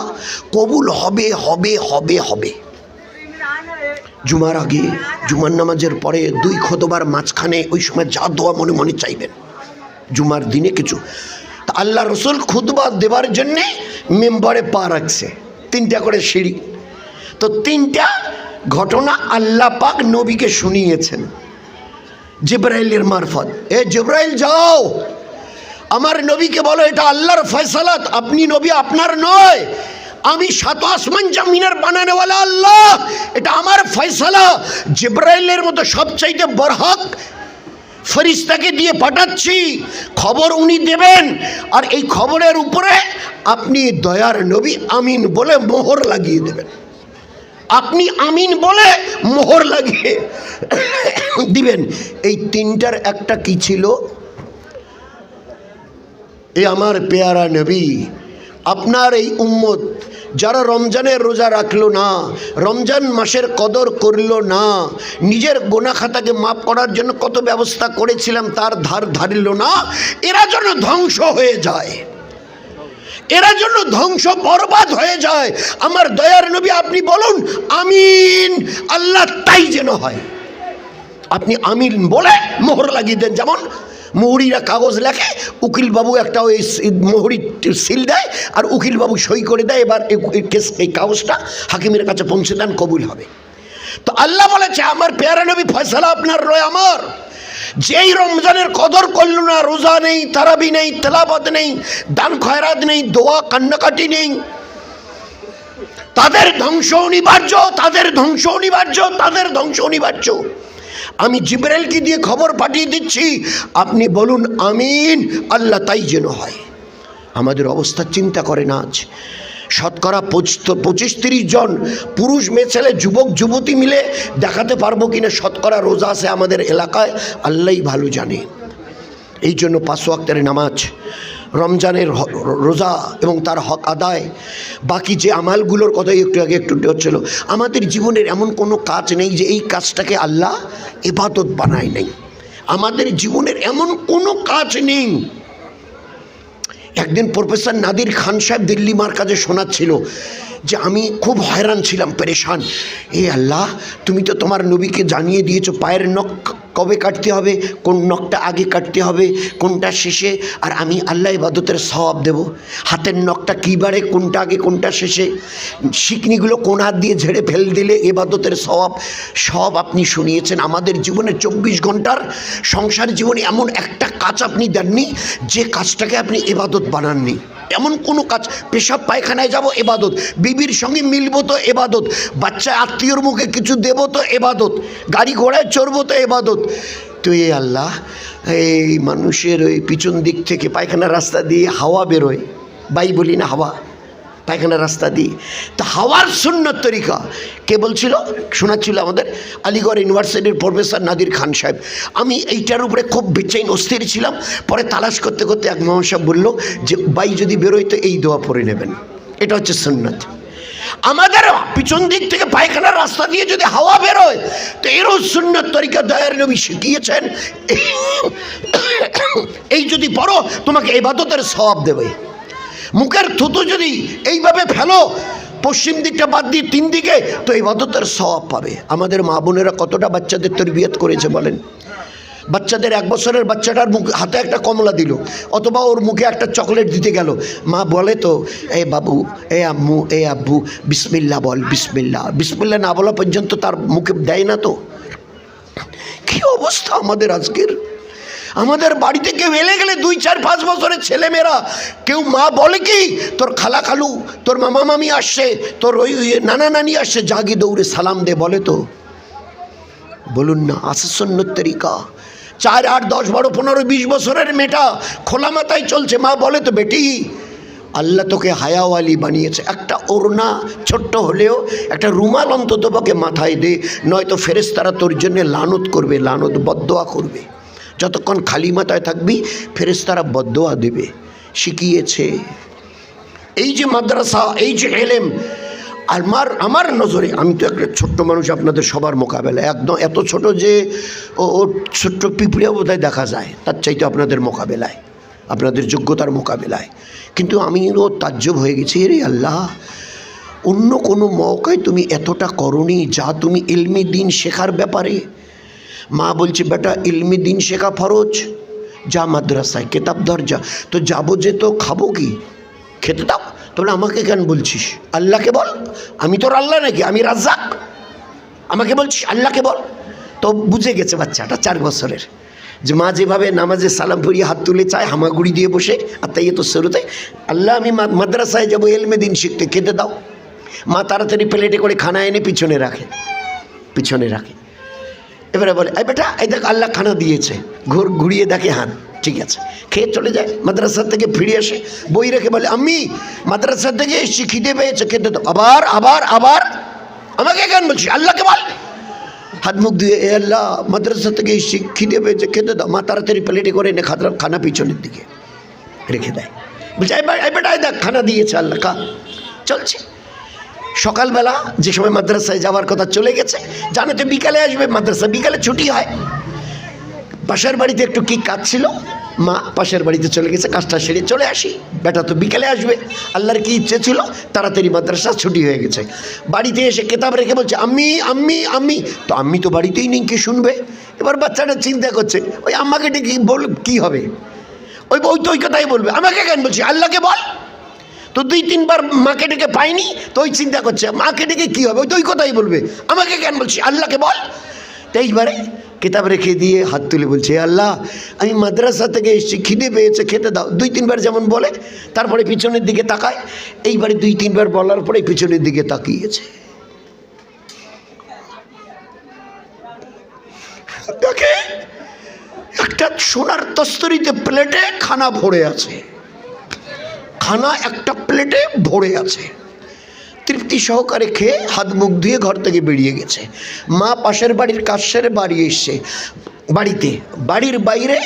কবুল হবে হবে হবে হবে। জুমার আগে, জুমার নামাজের পরে, 2 খুতবার মাঝখানে, ওই সময় যা দোয়া মনে মনে চাইবেন জুমার দিনে কিছু। তা আল্লাহ রসুল খুতবা দেবার জন্যে মেম্বারে পা রাখছে, 3টা করে সিঁড়ি। তো 3টা ঘটনা আল্লাহ পাক নবীকে শুনিয়েছেন জিবরাইলের মারফত। এ জিবরাইল যাও, আমার নবীকে বলো এটা আল্লাহর ফয়সালাত, আপনি নবী আপনার নয়, আমি 7 আসমান জমিনের বানানেওয়ালা আল্লাহ, এটা আমার ফয়সালা। জিবরাইলের মতো সবচাইতে বরহক ফেরেশতাকে দিয়ে পাঠাচ্ছি, খবর উনি দেবেন, আর এই খবরের উপরে আপনি দয়ার নবী আমিন বলে মোহর লাগিয়ে দেবেন। আপনি আমিন বলে মোহর লাগিয়ে দিবেন। এই 3টার একটা কি ছিল? এ আমার পেয়ারা নবী, আপনার এই উম্মত যারা রমজানের রোজা রাখলো না, রমজান মাসের কদর করল না, নিজের গোনা খাতাকে মাফ করার জন্য কত ব্যবস্থা করেছিলাম তার ধার ধারিল না, এরা যেন ধ্বংস হয়ে যায়, এরা যেন ধ্বংস বরবাদ হয়ে যায়। আমার দয়ার নবী আপনি বলুন আমিন, আল্লাহ তাই যেন হয়। আপনি আমিন বলে মোহর লাগিয়ে দেন। যেমন মোহরিরা কাগজ লেখে, উকিলবাবু একটা ওই মোহরি সিল দেয়, আর উকিলবাবু সই করে দেয়, এবার এই কাগজটা হাকিমের কাছে পৌঁছে দেন, কবুল হবে। তো আল্লাহ বলেছে আমার পেয়ারা নবী ফয়সালা আপনার নয় আমার। যেই রমজানের কদর করল না, রোজা নেই, তারাবি নেই, তেলাওয়াত নেই, দান খয়রাত নেই, দোয়া কান্নাকাটি নেই, তাদের ধ্বংস অনিবার্য, তাদের ধ্বংস অনিবার্য, তাদের ধ্বংস অনিবার্য। আমি জিবরাইলকে দিয়ে খবর পাঠিয়ে দিচ্ছি, আপনি বলুন আমিন, আল্লাহ তাই যেন হয়। আমাদের অবস্থা চিন্তা করেন, আজ শতকরা 25-30 জন পুরুষ মেয়ে ছেলে যুবক যুবতী মিলে দেখাতে পারবো কিনা শতকরা রোজা আছে আমাদের এলাকায়, আল্লাহই ভালো জানে। এই জন্য 5 ওয়াক্তের নামাজ, রমজানের রোজা এবং তার হক আদায়, বাকি যে আমালগুলোর কথাই একটু আগে একটু হচ্ছিল, আমাদের জীবনের এমন কোনো কাজ নেই যে এই কাজটাকে আল্লাহ ইবাদত বানায় নেই। আমাদের জীবনের এমন কোনো কাজ নেই। একদিন প্রফেসর নাদির খান সাহেব দিল্লি মার্কাজে শোনাচ্ছিল যে আমি খুব হয়রান ছিলাম, পেরেশান। এ আল্লাহ, তুমি তো তোমার নবীকে জানিয়ে দিয়েছো পায়ের নখ কবে কাটতে হবে, কোন নখটা আগে কাটতে হবে, কোনটা শেষে, আর আমি আল্লাহ ইবাদতের সওয়াব দেব। হাতের নখটা কী বারে, কোনটা আগে কোনটা শেষে, শিকনিগুলো কোন হাত দিয়ে ঝেড়ে ফেল দিলে ইবাদতের সওয়াব, সব আপনি শুনিয়েছেন। আমাদের জীবনে 24 ঘন্টার সংসার জীবনে এমন একটা কাজ আপনি দেননি যে কাজটাকে আপনি ইবাদত বানাননি। এমন কোনো কাজ, পেশাব পায়খানায় যাব এবাদত, বিবির সঙ্গে মিলবো তো এবাদত, বাচ্চা আত্মীয়র মুখে কিছু দেবো তো এবাদত, গাড়ি ঘোড়ায় চড়বো তো এবাদত। তো এই আল্লাহ, এই মানুষের ওই পিছন দিক থেকে পায়খানার রাস্তা দিয়ে হাওয়া বেরোয়, বাই বলি না, হাওয়া পায়খানার রাস্তা দিয়ে, তা হাওয়ার সুন্নত তরিকা কে বলছিল, শোনাচ্ছিল আমাদের আলিগড় ইউনিভার্সিটির প্রফেসর নাদির খান সাহেব। আমি এইটার উপরে খুব বেচাইন অস্থির ছিলাম। পরে তালাশ করতে করতে এক মামা সাহেব বললো যে বাই যদি বেরোয় তো এই দোয়া পড়ে নেবেন, এটা হচ্ছে সুন্নত। আমাদের পিছন দিক থেকে পায়খানার রাস্তা দিয়ে যদি হাওয়া বেরোয় তো এরও সুন্নত তরিকা দয়ার নবী শিখিয়েছেন, এই যদি পড়ো তোমাকে ইবাদতের সওয়াব দেবে। মুখের থুতু যদি এইভাবে ফেলো পশ্চিম দিকটা বাদ দিয়ে 3 দিকে, তো ইবাদতের সওয়াব পাবে। আমাদের মা বোনেরা কতটা বাচ্চাদের তরবিয়ত করেছে বলেন। বাচ্চাদের 1 বছরের বাচ্চাটার মুখে হাতে একটা কমলা দিল, অথবা ওর মুখে একটা চকলেট দিতে গেল, মা বলে তো এ বাবু, এ আম্মু, এ আব্বু, বিসমিল্লাহ বল, বিসমিল্লাহ। বিসমিল্লাহ না বলা পর্যন্ত তার মুখে দেয় না। তো কী অবস্থা আমাদের আজকের। আমাদের বাড়িতে কেউ এলে গেলে 2, 4, 5 বছরের ছেলেমেয়েরা কেউ মা বলে কি তোর খালা খালু, তোর মামা মামি আসছে, তোর ওই নানা নানি আসছে, জাগি দৌড়ে সালাম দে, বলে তো, বলুন না। আসে সুন্নত তরিকা, 4, 8, 10, 12, 15, 20 বছরের মেয়েটা খোলা মাথায় চলছে। মা বলে তো বেটি আল্লাহ তোকে হায়াওয়ালি বানিয়েছে, একটা ওড়না ছোট্ট হলেও একটা রুমাল অন্তত পক্ষে মাথায় দে, নয়তো ফেরেশতারা তোর জন্য লানত করবে, লানত বদদোয়া করবে। যতক্ষণ খালি মাথায় থাকবি ফেরেশতারা বদদোয়া দেবে। শিখিয়েছে। এই যে মাদ্রাসা, এই যে এলেম, আমার নজরে, আমি তো একটা ছোট্ট মানুষ আপনাদের সবার মোকাবেলায়, একদম এত ছোট যে ও ছোট্ট পিঁপড়েও বোধহয় দেখা যায়, তার চাইতে আপনাদের মোকাবেলায়, আপনাদের যোগ্যতার মোকাবেলায়। কিন্তু আমিও তাজ্জব হয়ে গেছি, রে আল্লাহ, অন্য কোনো মৌকায় তুমি এতটা করনি যা তুমি ইলমি দিন শেখার ব্যাপারে। মা বলছে বেটা ইলমি দিন শেখা ফরজ, যা মাদ্রাসায় কেতাব ধর যা। তো যাবো যে, তো খাবো কি? খেতে দাও। তাহলে আমাকে কেন বলছিস? আল্লাহকে বল। আমি তোর আল্লাহ নাকি? আমি রাজ্জাক? আমাকে বলছিস আল্লাহকে বল। তো বুঝে গেছে বাচ্চাটা 4 বছরের যে মা যেভাবে নামাজে সালাম পড়িয়ে হাত তুলে চায় হামাগুড়ি দিয়ে বসে, আর তাই তো শুরুতে আল্লাহ আমি মাদ্রাসায় যাবো এলমে দিন শিখতে, খেতে দাও। মা তাড়াতাড়ি প্লেটে করে খানা এনে পিছনে রাখে। এবারে বলে এই বেটা এই দেখ আল্লাহ খানা দিয়েছে, ঘুরিয়ে দেখে হাত, ঠিক আছে, খেয়ে চলে যায়। মাদ্রাসা থেকে ফিরে আসে, বই রেখে বলে আমি মাদ্রাসা থেকে এসেছি, খিদে পেয়েছে, খেতে দাও। আবার আবার আবার আমাকে কেন বলছি? আল্লাহকে বল। হাত মুখ ধুয়ে, এ আল্লাহ মাদ্রাসা থেকে এসেছি, খিদে পেয়েছে, খেতে দাও। মা তাড়াতাড়ি প্লেটে করে এনে খানা পিছনের দিকে রেখে দেয়। বলছে এই বেটা দেখ খানা দিয়েছে আল্লাহ, খা। চলছে। সকালবেলা যে সময় মাদ্রাসায় যাওয়ার কথা চলে গেছে, জানো তো বিকালে আসবে মাদ্রাসা, বিকালে ছুটি হয়। পাশের বাড়িতে একটু কি কাজ ছিল, মা পাশের বাড়িতে চলে গেছে, কাজটা সেরে চলে আসি, বেটা তো বিকালে আসবে। আল্লাহর কি ইচ্ছে ছিল, তাড়াতাড়ি মাদ্রাসা ছুটি হয়ে গেছে। বাড়িতে এসে কেতাব রেখে বলছে আমি তো আমি তো বাড়িতেই নেই, কে শুনবে? এবার বাচ্চাটা চিন্তা করছে, ওই আম্মাকে ডেকে বল কি হবে, ওই তো ওই কথাই বলবে। আমাকে কেন বলছি? আল্লাহকে বল। তো 2-3 বার মাকে ডেকে পাইনি, তো ওই চিন্তা করছে মাকে ডেকে কী হবে, ওই তো ওই কথাই বলবে। আমাকে কেন বলছি? আল্লাহকে বল। তো এইবারে কিতাব রেখে দিয়ে হাত তুলে বলছে আল্লাহ আমি মাদ্রাসা থেকে এসেছি, খিদে পেয়েছে, খেতে দাও। 2-3 বার যেমন বলে, তারপরে পিছনের দিকে তাকায়। এইবারে 2-3 বার বলার পরে পিছনের দিকে তাকিয়েছে, দেখে একটা সোনার তস্তরিতে প্লেটে খানা ভরে আছে, খানা একটা প্লেটে ভরে আছে। তৃপ্তি সহকারে খেয়ে হাত মুখ ধুয়ে ঘর থেকে বেরিয়ে গেছে। মা পাশের বাড়ির কাজ সেরে বাড়ি এসছে। বাড়ির বাইরে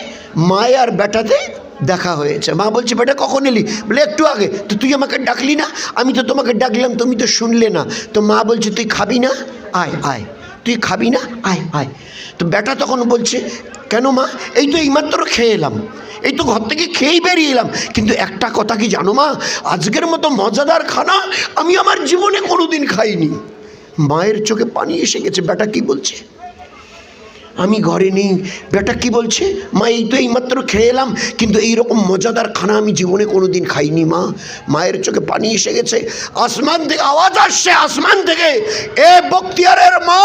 মায় আর বেটাতে দেখা হয়েছে। মা বলছে বেটা কখন এলি? বলে একটু আগে। তো তুই আমাকে ডাকলি না? আমি তো তোমাকে ডাকলাম, তুমি তো শুনলে না। তো মা বলছে তুই খাবি না? আয় আয়। তুই খাবি না? আয় আয়। তো বেটা তখন বলছে কেন মা? এই তো এইমাত্র খেয়ে এলাম, এই তো ঘর থেকে খেয়েই বেরিয়ে এলাম। কিন্তু একটা কথা কি জানো মা, আজকের মতো মজাদার খানা আমি আমার জীবনে কোনোদিন খাইনি। মায়ের চোখে পানি এসে গেছে। বেটা কি বলছে? আমি ঘরে নেই। বেটা কি বলছে? মা এই তো এইমাত্র খেয়ে এলাম, কিন্তু এইরকম মজাদার খানা আমি জীবনে কোনোদিন খাইনি মা। মায়ের চোখে পানি এসে গেছে। আসমান থেকে আওয়াজ আসছে, আসমান থেকে, এ বখতিয়ারের মা,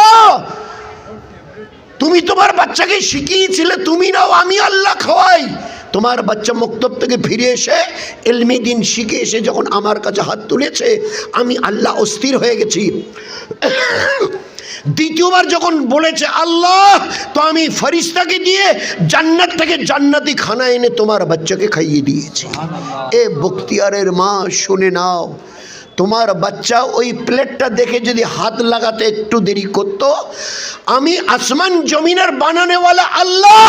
তুমি তোমার বাচ্চাকে শিখিয়েছিলে তুমি নাও, আমি আল্লাহ খাওয়াই। তোমার বাচ্চা মক্তব থেকে ফিরে এসে ইলমি দিন শিখে এসে যখন আমার কাছে হাত তুলেছে, আমি আল্লাহ অস্থির হয়ে গেছি। দ্বিতীয়বার যখন বলেছে আল্লাহ, তো আমি ফেরেশতাকে দিয়ে জান্নাত থেকে জান্নাতি খানা এনে তোমার বাচ্চাকে খাইয়ে দিয়েছি। এ বখতিয়ারের মা শুনে নাও, তোমার বাচ্চা ওই প্লেটটা দেখে যদি হাত লাগাতে একটু দেরি করত, আমি আসমান জমিনের বানানেওয়ালা আল্লাহ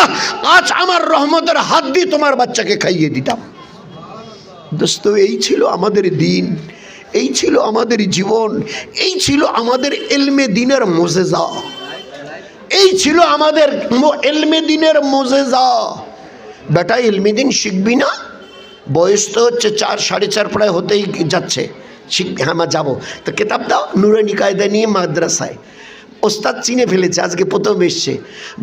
আজ আমার রহমতের হাত দিয়ে তোমার বাচ্চাকে খাইয়ে দিতাম। দোস্ত, এই ছিল আমাদের দিন, এই ছিল আমাদের জীবন, এই ছিল আমাদের ইলমে দিনের মুজিজা, এই ছিল আমাদের ইলমে দিনের মুজিজা। বেটা ইলমে দিন শিখবি না? বয়স তো হচ্ছে 4, 4.5 প্রায় হতেই যাচ্ছে। শিখবি? হ্যাঁ মা যাবো। তো কেতাব দাও। নুরানি কায়দা নিয়ে মাদ্রাসায় ওস্তাদ চিনে ফেলেছে, আজকে প্রথম এসছে।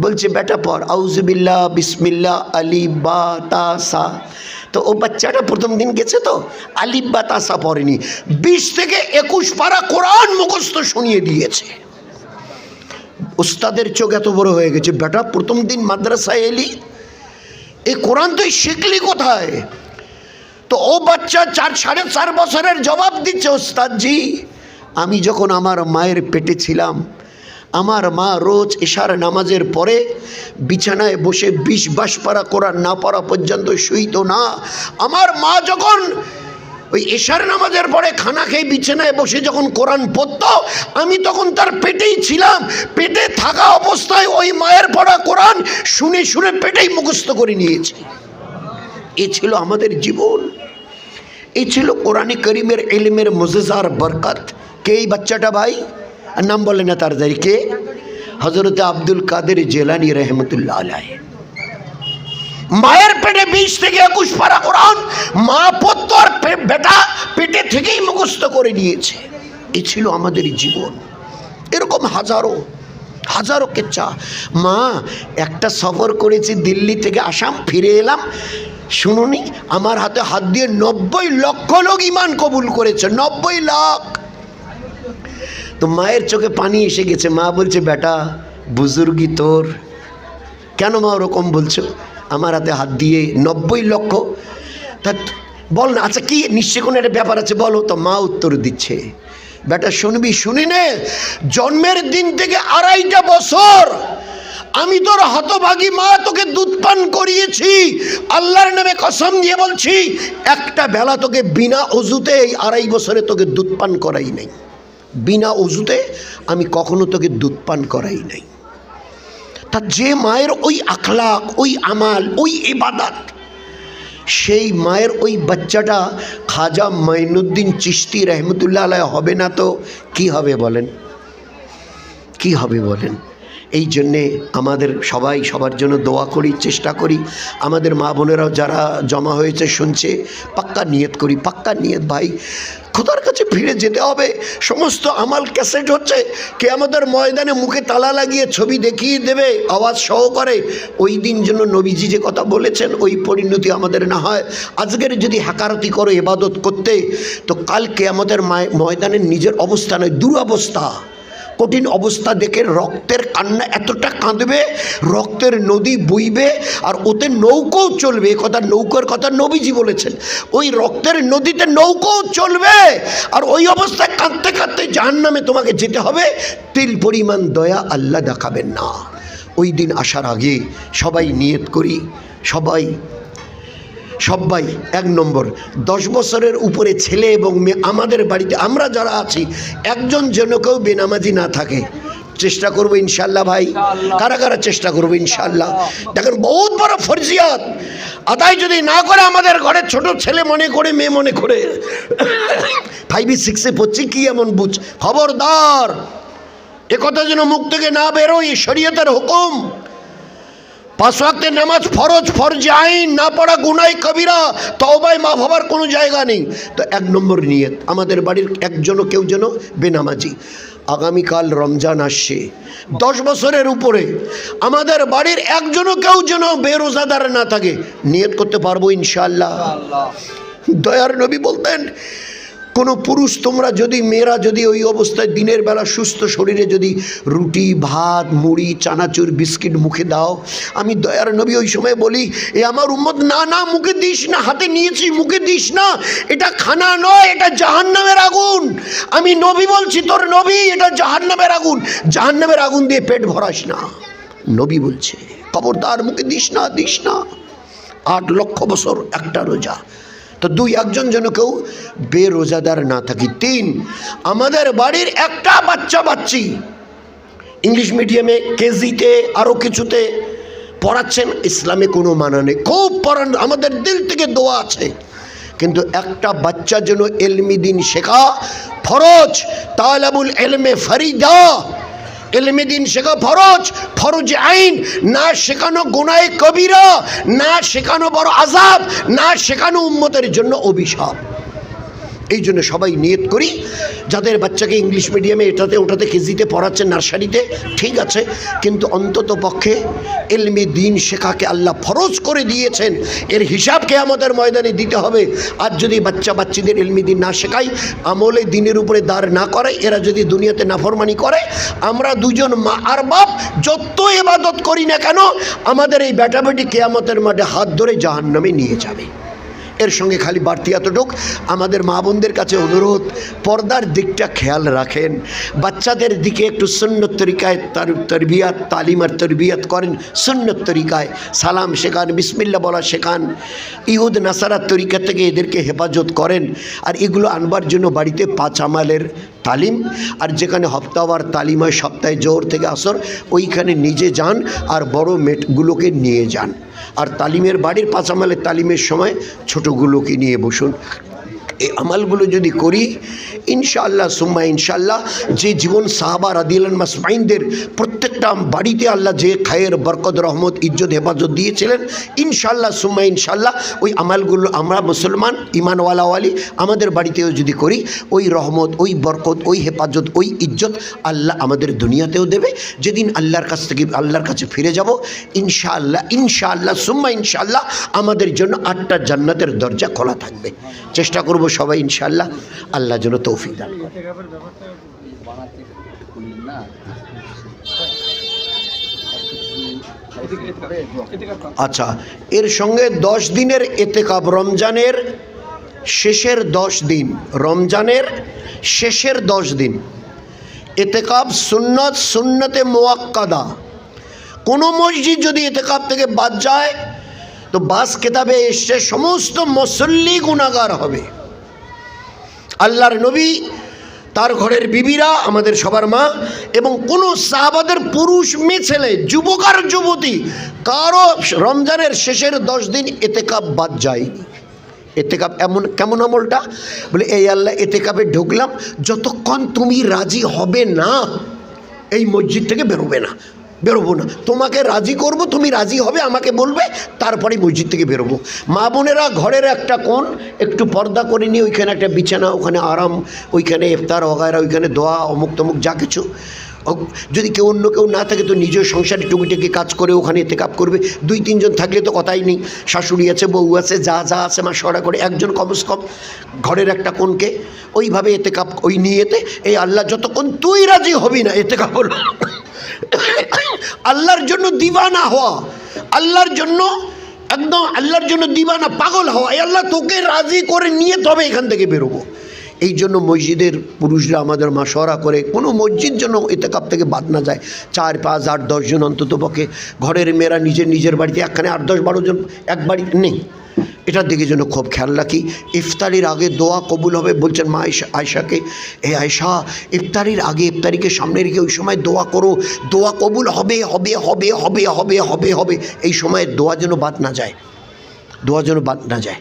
বলছে বেটা পড় আউযুবিল্লাহ বিসমিল্লাহ আলিফ বা তা সা। তো ও বাচ্চাটা প্রথম দিন গেছে, তো আলিফ বা তা সা পড়েনি। 20 থেকে 21 পারা কোরআন মুখস্থ শুনিয়ে দিয়েছে। ওস্তাদের চোখ এত বড় হয়ে গেছে, বেটা প্রথম দিন মাদ্রাসায় এলি, এই কোরআন তুই শিখলি কোথায়? তো ও বাচ্চা 4-4.5 বছরের জবাব দিচ্ছে, ওস্তাদজি আমি যখন আমার মায়ের পেটে ছিলাম আমার মা রোজ এশার নামাজের পরে বিছানায় বসে 20 পারা কোরআন না পড়া পর্যন্ত শুইতো না। আমার মা যখন ওই এশার নামাজের পরে খানা খেয়ে বিছানায় বসে যখন কোরআন পড়ত, আমি তখন তার পেটেই ছিলাম। পেটে থাকা অবস্থায় ওই মায়ের পড়া কোরআন শুনে শুনে পেটেই মুখস্থ করে নিয়েছি। এ ছিল আমাদের জীবন, এ ছিল কোরআনে করিমের ইলমের মুজিজার বরকত। কে এই বাচ্চাটা ভাই? আর নাম বলে না তার কে? হযরত আব্দুল কাদের জিলানী রহমতুল্লাহ আলাইহি। মায়ের পেটে 20 থেকে 21 পারা কোরআন মা পড়ত আর বেটা পেটে থেকেই মুখস্থ করে নিয়েছে। এ ছিল আমাদের জীবন। এরকম হাজারো হাজারো কিচ্ছা। মা একটা সফর করেছি দিল্লি থেকে আসাম, ফিরে এলাম, শুনুনি আমার হাতে হাত দিয়ে 90 লক্ষ লোক ঈমান কবুল করেছে। 90 লাখ। তো মায়ের চোখে পানি এসে গেছে। মা বলছে, বেটা বুজুর্গি তোর। কেন মা ওরকম বলছো? আমার হাতে হাত দিয়ে 90 লক্ষ। তা বল না, আচ্ছা কি নিশ্চয় কোনো একটা ব্যাপার আছে, বলো। তো মা উত্তর দিচ্ছে, বেটা শুনবি? শুনি নে। জন্মের দিন থেকে 2.5 বছর আমি তোর হতভাগী মা তোকে দুধ পান করিয়েছি। আল্লাহর নামে কসম দিয়ে বলছি, একটা বেলা তোকে বিনা অজুতে এই 2.5 বছরে তোকে দুধ পান করাই নাই। বিনা অজুতে আমি কখনো তোকে দুধ পান করাই নাই। তা যে মায়ের ওই আখলাক, ওই আমাল, ওই ইবাদত, সেই মায়ের ওই বাচ্চাটা খাজা মাইনুদ্দিন চিশতি রহমতুল্লাহ আলাইহি হবে না তো কি হবে বলেন? কি হবে বলেন? এই জন্যে আমাদের সবাই সবার জন্য দোয়া করি, চেষ্টা করি। আমাদের মা বোনেরাও যারা জমা হয়েছে শুনছে, পাক্কা নিয়ত করি, পাক্কা নিয়ত ভাই, খোদার কাছে ফিরে যেতে হবে। সমস্ত আমাল ক্যাসেট হচ্ছে, কে আমাদের ময়দানে মুখে তালা লাগিয়ে ছবি দেখিয়ে দেবে আওয়াজ সহকারে। ওই দিন জন্য নবীজি যে কথা বলেছেন ওই পরিণতি আমাদের না হয়। আজকের যদি হাকারতি করো ইবাদত করতে, তো কালকে আমাদের ময়দানের নিজের অবস্থা নয়, দুরবস্থা, কঠিন অবস্থা দেখে রক্তের কান্না এতটা কাঁদবে, রক্তের নদী বইবে, আর ওতে নৌকোও চলবে। এ কথা, নৌকার কথা নবীজি বলেছেন। ওই রক্তের নদীতে নৌকোও চলবে, আর ওই অবস্থায় কাঁদতে কাঁদতে জাহান্নামে তোমাকে যেতে হবে। তিল পরিমাণ দয়া আল্লাহ দেখাবেন না। ওই দিন আসার আগে সবাই নিয়ত করি, সবাই 1 নম্বর 10 বছরের উপরে ছেলে এবং মেয়ে আমাদের বাড়িতে আমরা যারা আছি, একজন যেন কেউ বেনামাজি না থাকে। চেষ্টা করবো ইনশাল্লাহ ভাই। কারা কারা চেষ্টা করবো ইনশাল্লাহ? দেখেন বহুত বড় ফরজিয়াত আদায় যদি না করে, আমাদের ঘরে ছোট ছেলে মনে করে, মেয়ে মনে করে 5 6 পড়ছি কি এমন বুঝ, খবরদার একথা যেন মুখ থেকে না বেরোয়। শরীয়তের হুকুম, 5 ওয়াক্তের নামাজ ফরজ, ফরজে আইন, না পড়া গুনাহ কবিরা, তওবায় মাফ হবার কোনো জায়গা নেই। তো 1 নম্বর নিয়ত, আমাদের বাড়ির একজনও কেউ যেন বেনামাজি। আগামীকাল রমজান আসছে, 10 বছরের উপরে আমাদের বাড়ির একজনও কেউ যেন বেরোজাদার না থাকে। নিয়ত করতে পারবো ইনশাআল্লাহ। দয়ার নবী বলতেন, কোনো পুরুষ তোমরা যদি, মেয়েরা যদি ওই অবস্থায় দিনের বেলা সুস্থ শরীরে যদি রুটি, ভাত, মুড়ি, চানাচুর, বিস্কিট মুখে দাও, আমি দয়ার নবী ওই সময় বলি, এ আমার উম্মত, না না মুখে দিস না, হাতে নিয়েছি মুখে দিস না, এটা খানা নয়, এটা জাহান্নামের আগুন। আমি নবী বলছি, তোর নবী, এটা জাহান্নামের আগুন। জাহান্নামের আগুন দিয়ে পেট ভরাস না, নবী বলছে, খবরদার মুখে দিস না, দিস না। 8 লক্ষ বছর একটা রোজা। তো 2, একজন যেন কেউ বেরোজাদার না থাকি। 3, আমাদের বাড়ির একটা বাচ্চি ইংলিশ মিডিয়ামে, কেজিতে, আরও কিছুতে পড়াচ্ছেন, ইসলামে কোনো মানা নেই, খুব পড়ান, আমাদের দিল থেকে দোয়া আছে, কিন্তু একটা বাচ্চা যেন এলমি দিন শেখা ফরজ। তালাবুল এলমে ফরিদা, এলমে দিন শেখা ফরজ, ফরজ আইন। না শেখানো গুনাহে কবিরা, না শেখানো বড় আযাব, না শেখানো উম্মতের জন্য অভিশাপ। এই জন্য সবাই নিয়ত করি, যাদের বাচ্চাকে ইংলিশ মিডিয়ামে এটাতে ওটাতে কেজিতে পড়াচ্ছেন, নার্সারিতে, ঠিক আছে, কিন্তু অন্তত পক্ষে এলমে দিন শেখাকে আল্লাহ ফরজ করে দিয়েছেন, এর হিসাবকে আমাদের ময়দানে দিতে হবে। আর যদি বাচ্চাদের এলমে দিন না শেখাই, আমলে দিনের উপরে দাঁড় না করাই, এরা যদি দুনিয়াতে নাফরমানি করে, আমরা দুজন মা আর বাপ যত ইবাদত করি না কেন, আমাদের এই বেটাবেটি কিয়ামতের মাঠে হাত ধরে জাহান্নামে নিয়ে যাবে। এর সঙ্গে খালি বাড়তি এতটুক, আমাদের মা বোনদের কাছে অনুরোধ, পর্দার দিকটা খেয়াল রাখেন, বাচ্চাদের দিকে একটু সুন্নত তরিকায় তরবিয়াত তালিম আর তরবিয়াত করেন, সুন্নত তরিকায় সালাম শেখান, বিসমিল্লাহ বলা শেখান, ইহুদ নাসারার তরিকা থেকে এদেরকে হেফাজত করেন। আর এগুলো আনবার জন্য বাড়িতে 5 আমালের তালিম, আর যেখানে হপ্তাহবার তালিম হয় সপ্তাহে জোহর থেকে আসর, ওইখানে নিজে যান আর বড় মেটগুলোকে নিয়ে যান। আর তালিমের বাড়ির 5 আমালের তালিমের সময় ছোটোগুলোকে নিয়ে বসুন। এই আমালগুলো যদি করি ইনশাআল্লাহ সুম্মা ইনশাআল্লাহ, যে জীবন সাহাবা রাদিয়াল্লাহু মাসমাইনদের প্রত্যেকটা বাড়িতে আল্লাহ যে খায়ের বরকত রহমত ইজ্জত হেফাজত দিয়েছিলেন, ইনশাআল্লাহ সুম্মা ইনশাআল্লাহ ওই আমালগুলো আমরা মুসলমান ইমানওয়ালাওয়ালি আমাদের বাড়িতেও যদি করি, ওই রহমত, ওই বরকত, ওই হেফাজত, ওই ইজ্জত আল্লাহ আমাদের দুনিয়াতেও দেবে। যেদিন আল্লাহর কাছ থেকে আল্লাহর কাছে ফিরে যাব ইনশাআল্লাহ ইনশাআল্লাহ সুম্মা ইনশাআল্লাহ আমাদের জন্য 8টা জান্নাতের দরজা খোলা থাকবে। চেষ্টা করব সবাই ইনশাআল্লাহ, আল্লাহ যেন তৌফিক দান করেন। আচ্ছা, এর সঙ্গে 10 দিনের এতেকাব, রমজানের শেষের 10 দিন, রমজানের শেষের 10 দিন এতেকাব সুন্নত, সুন্নতে মুআক্কাদা। কোনো মসজিদ যদি এতেকাব থেকে বাদ যায় তো বাস কেতাবে এসে সমস্ত মুসল্লি গুনাহগার হবে। আল্লাহর নবী, তার ঘরের বিবিরা, আমাদের সবার মা, এবং কোনো সাহাবাদের পুরুষ মেয়ে ছেলে, যুবক আর যুবতী, কারো রমজানের শেষের 10 দিন এতেকাব বাদ যায়নি। এতেকাব এমন কেমন আমলটা? বলে এই আল্লাহ এতেকাবে ঢুকলাম, যতক্ষণ তুমি রাজি হবে না এই মসজিদ থেকে বেরোবে না, বেরোবো না, তোমাকে রাজি করব, তুমি রাজি হবে, আমাকে বলবে, তারপরে মসজিদ থেকে বেরোবো। মা বোনেরা ঘরের একটা কোণ একটু পর্দা করে নিয়ে, ওইখানে একটা বিছানা, ওখানে আরাম, ওইখানে ইফতার ওগায়রা, ওইখানে দোয়া অমুক তমুক যা কিছু। যদি কেউ অন্য কেউ না থাকে তো নিজের সংসারে টুকিটাকি কাজ করে ওখানে এতেকাব করবে। 2-3 জন থাকলে তো কথাই নেই, শাশুড়ি আছে, বউ আছে, যা যা আছে মাশওয়ারা করে একজন কমস কম ঘরের একটা কোণকে ওইভাবে এতেকাব, ওই নিয়েতে এই আল্লাহ যতক্ষণ তুই রাজি হবি না, এতেকাব হলো আল্লাহর জন্য দিওয়ানা হওয়া, আল্লাহর জন্য একদম আল্লাহর জন্য দিওয়ানা, পাগল হওয়া। এই আল্লাহ তোকে রাজি করে নিয়ে তবে এখান থেকে বেরোবো। এই জন্য মসজিদের পুরুষরা আমাদের মাশওয়ারা করে কোনো মসজিদ যেন এতেকাব থেকে বাদ না যায়। 4, 5, 8, 10 জন অন্তত পক্ষে। ঘরের মেয়েরা নিজের বাড়িতে, একখানে 8, 10, 12 জন এক বাড়িতে নেই, এটার দিকে যেন খুব খেয়াল রাখি। ইফতারির আগে দোয়া কবুল হবে বলছেন মা আয়েশাকে, এই আয়েশা ইফতারির আগে, ইফতারিকে সামনে রেখে ওই সময় দোয়া করো, দোয়া কবুল হবে হবে হবে হবে হবে হবে হবে। এই সময় দোয়া যেন বাদ না যায়, দোয়া যেন বাদ না যায়।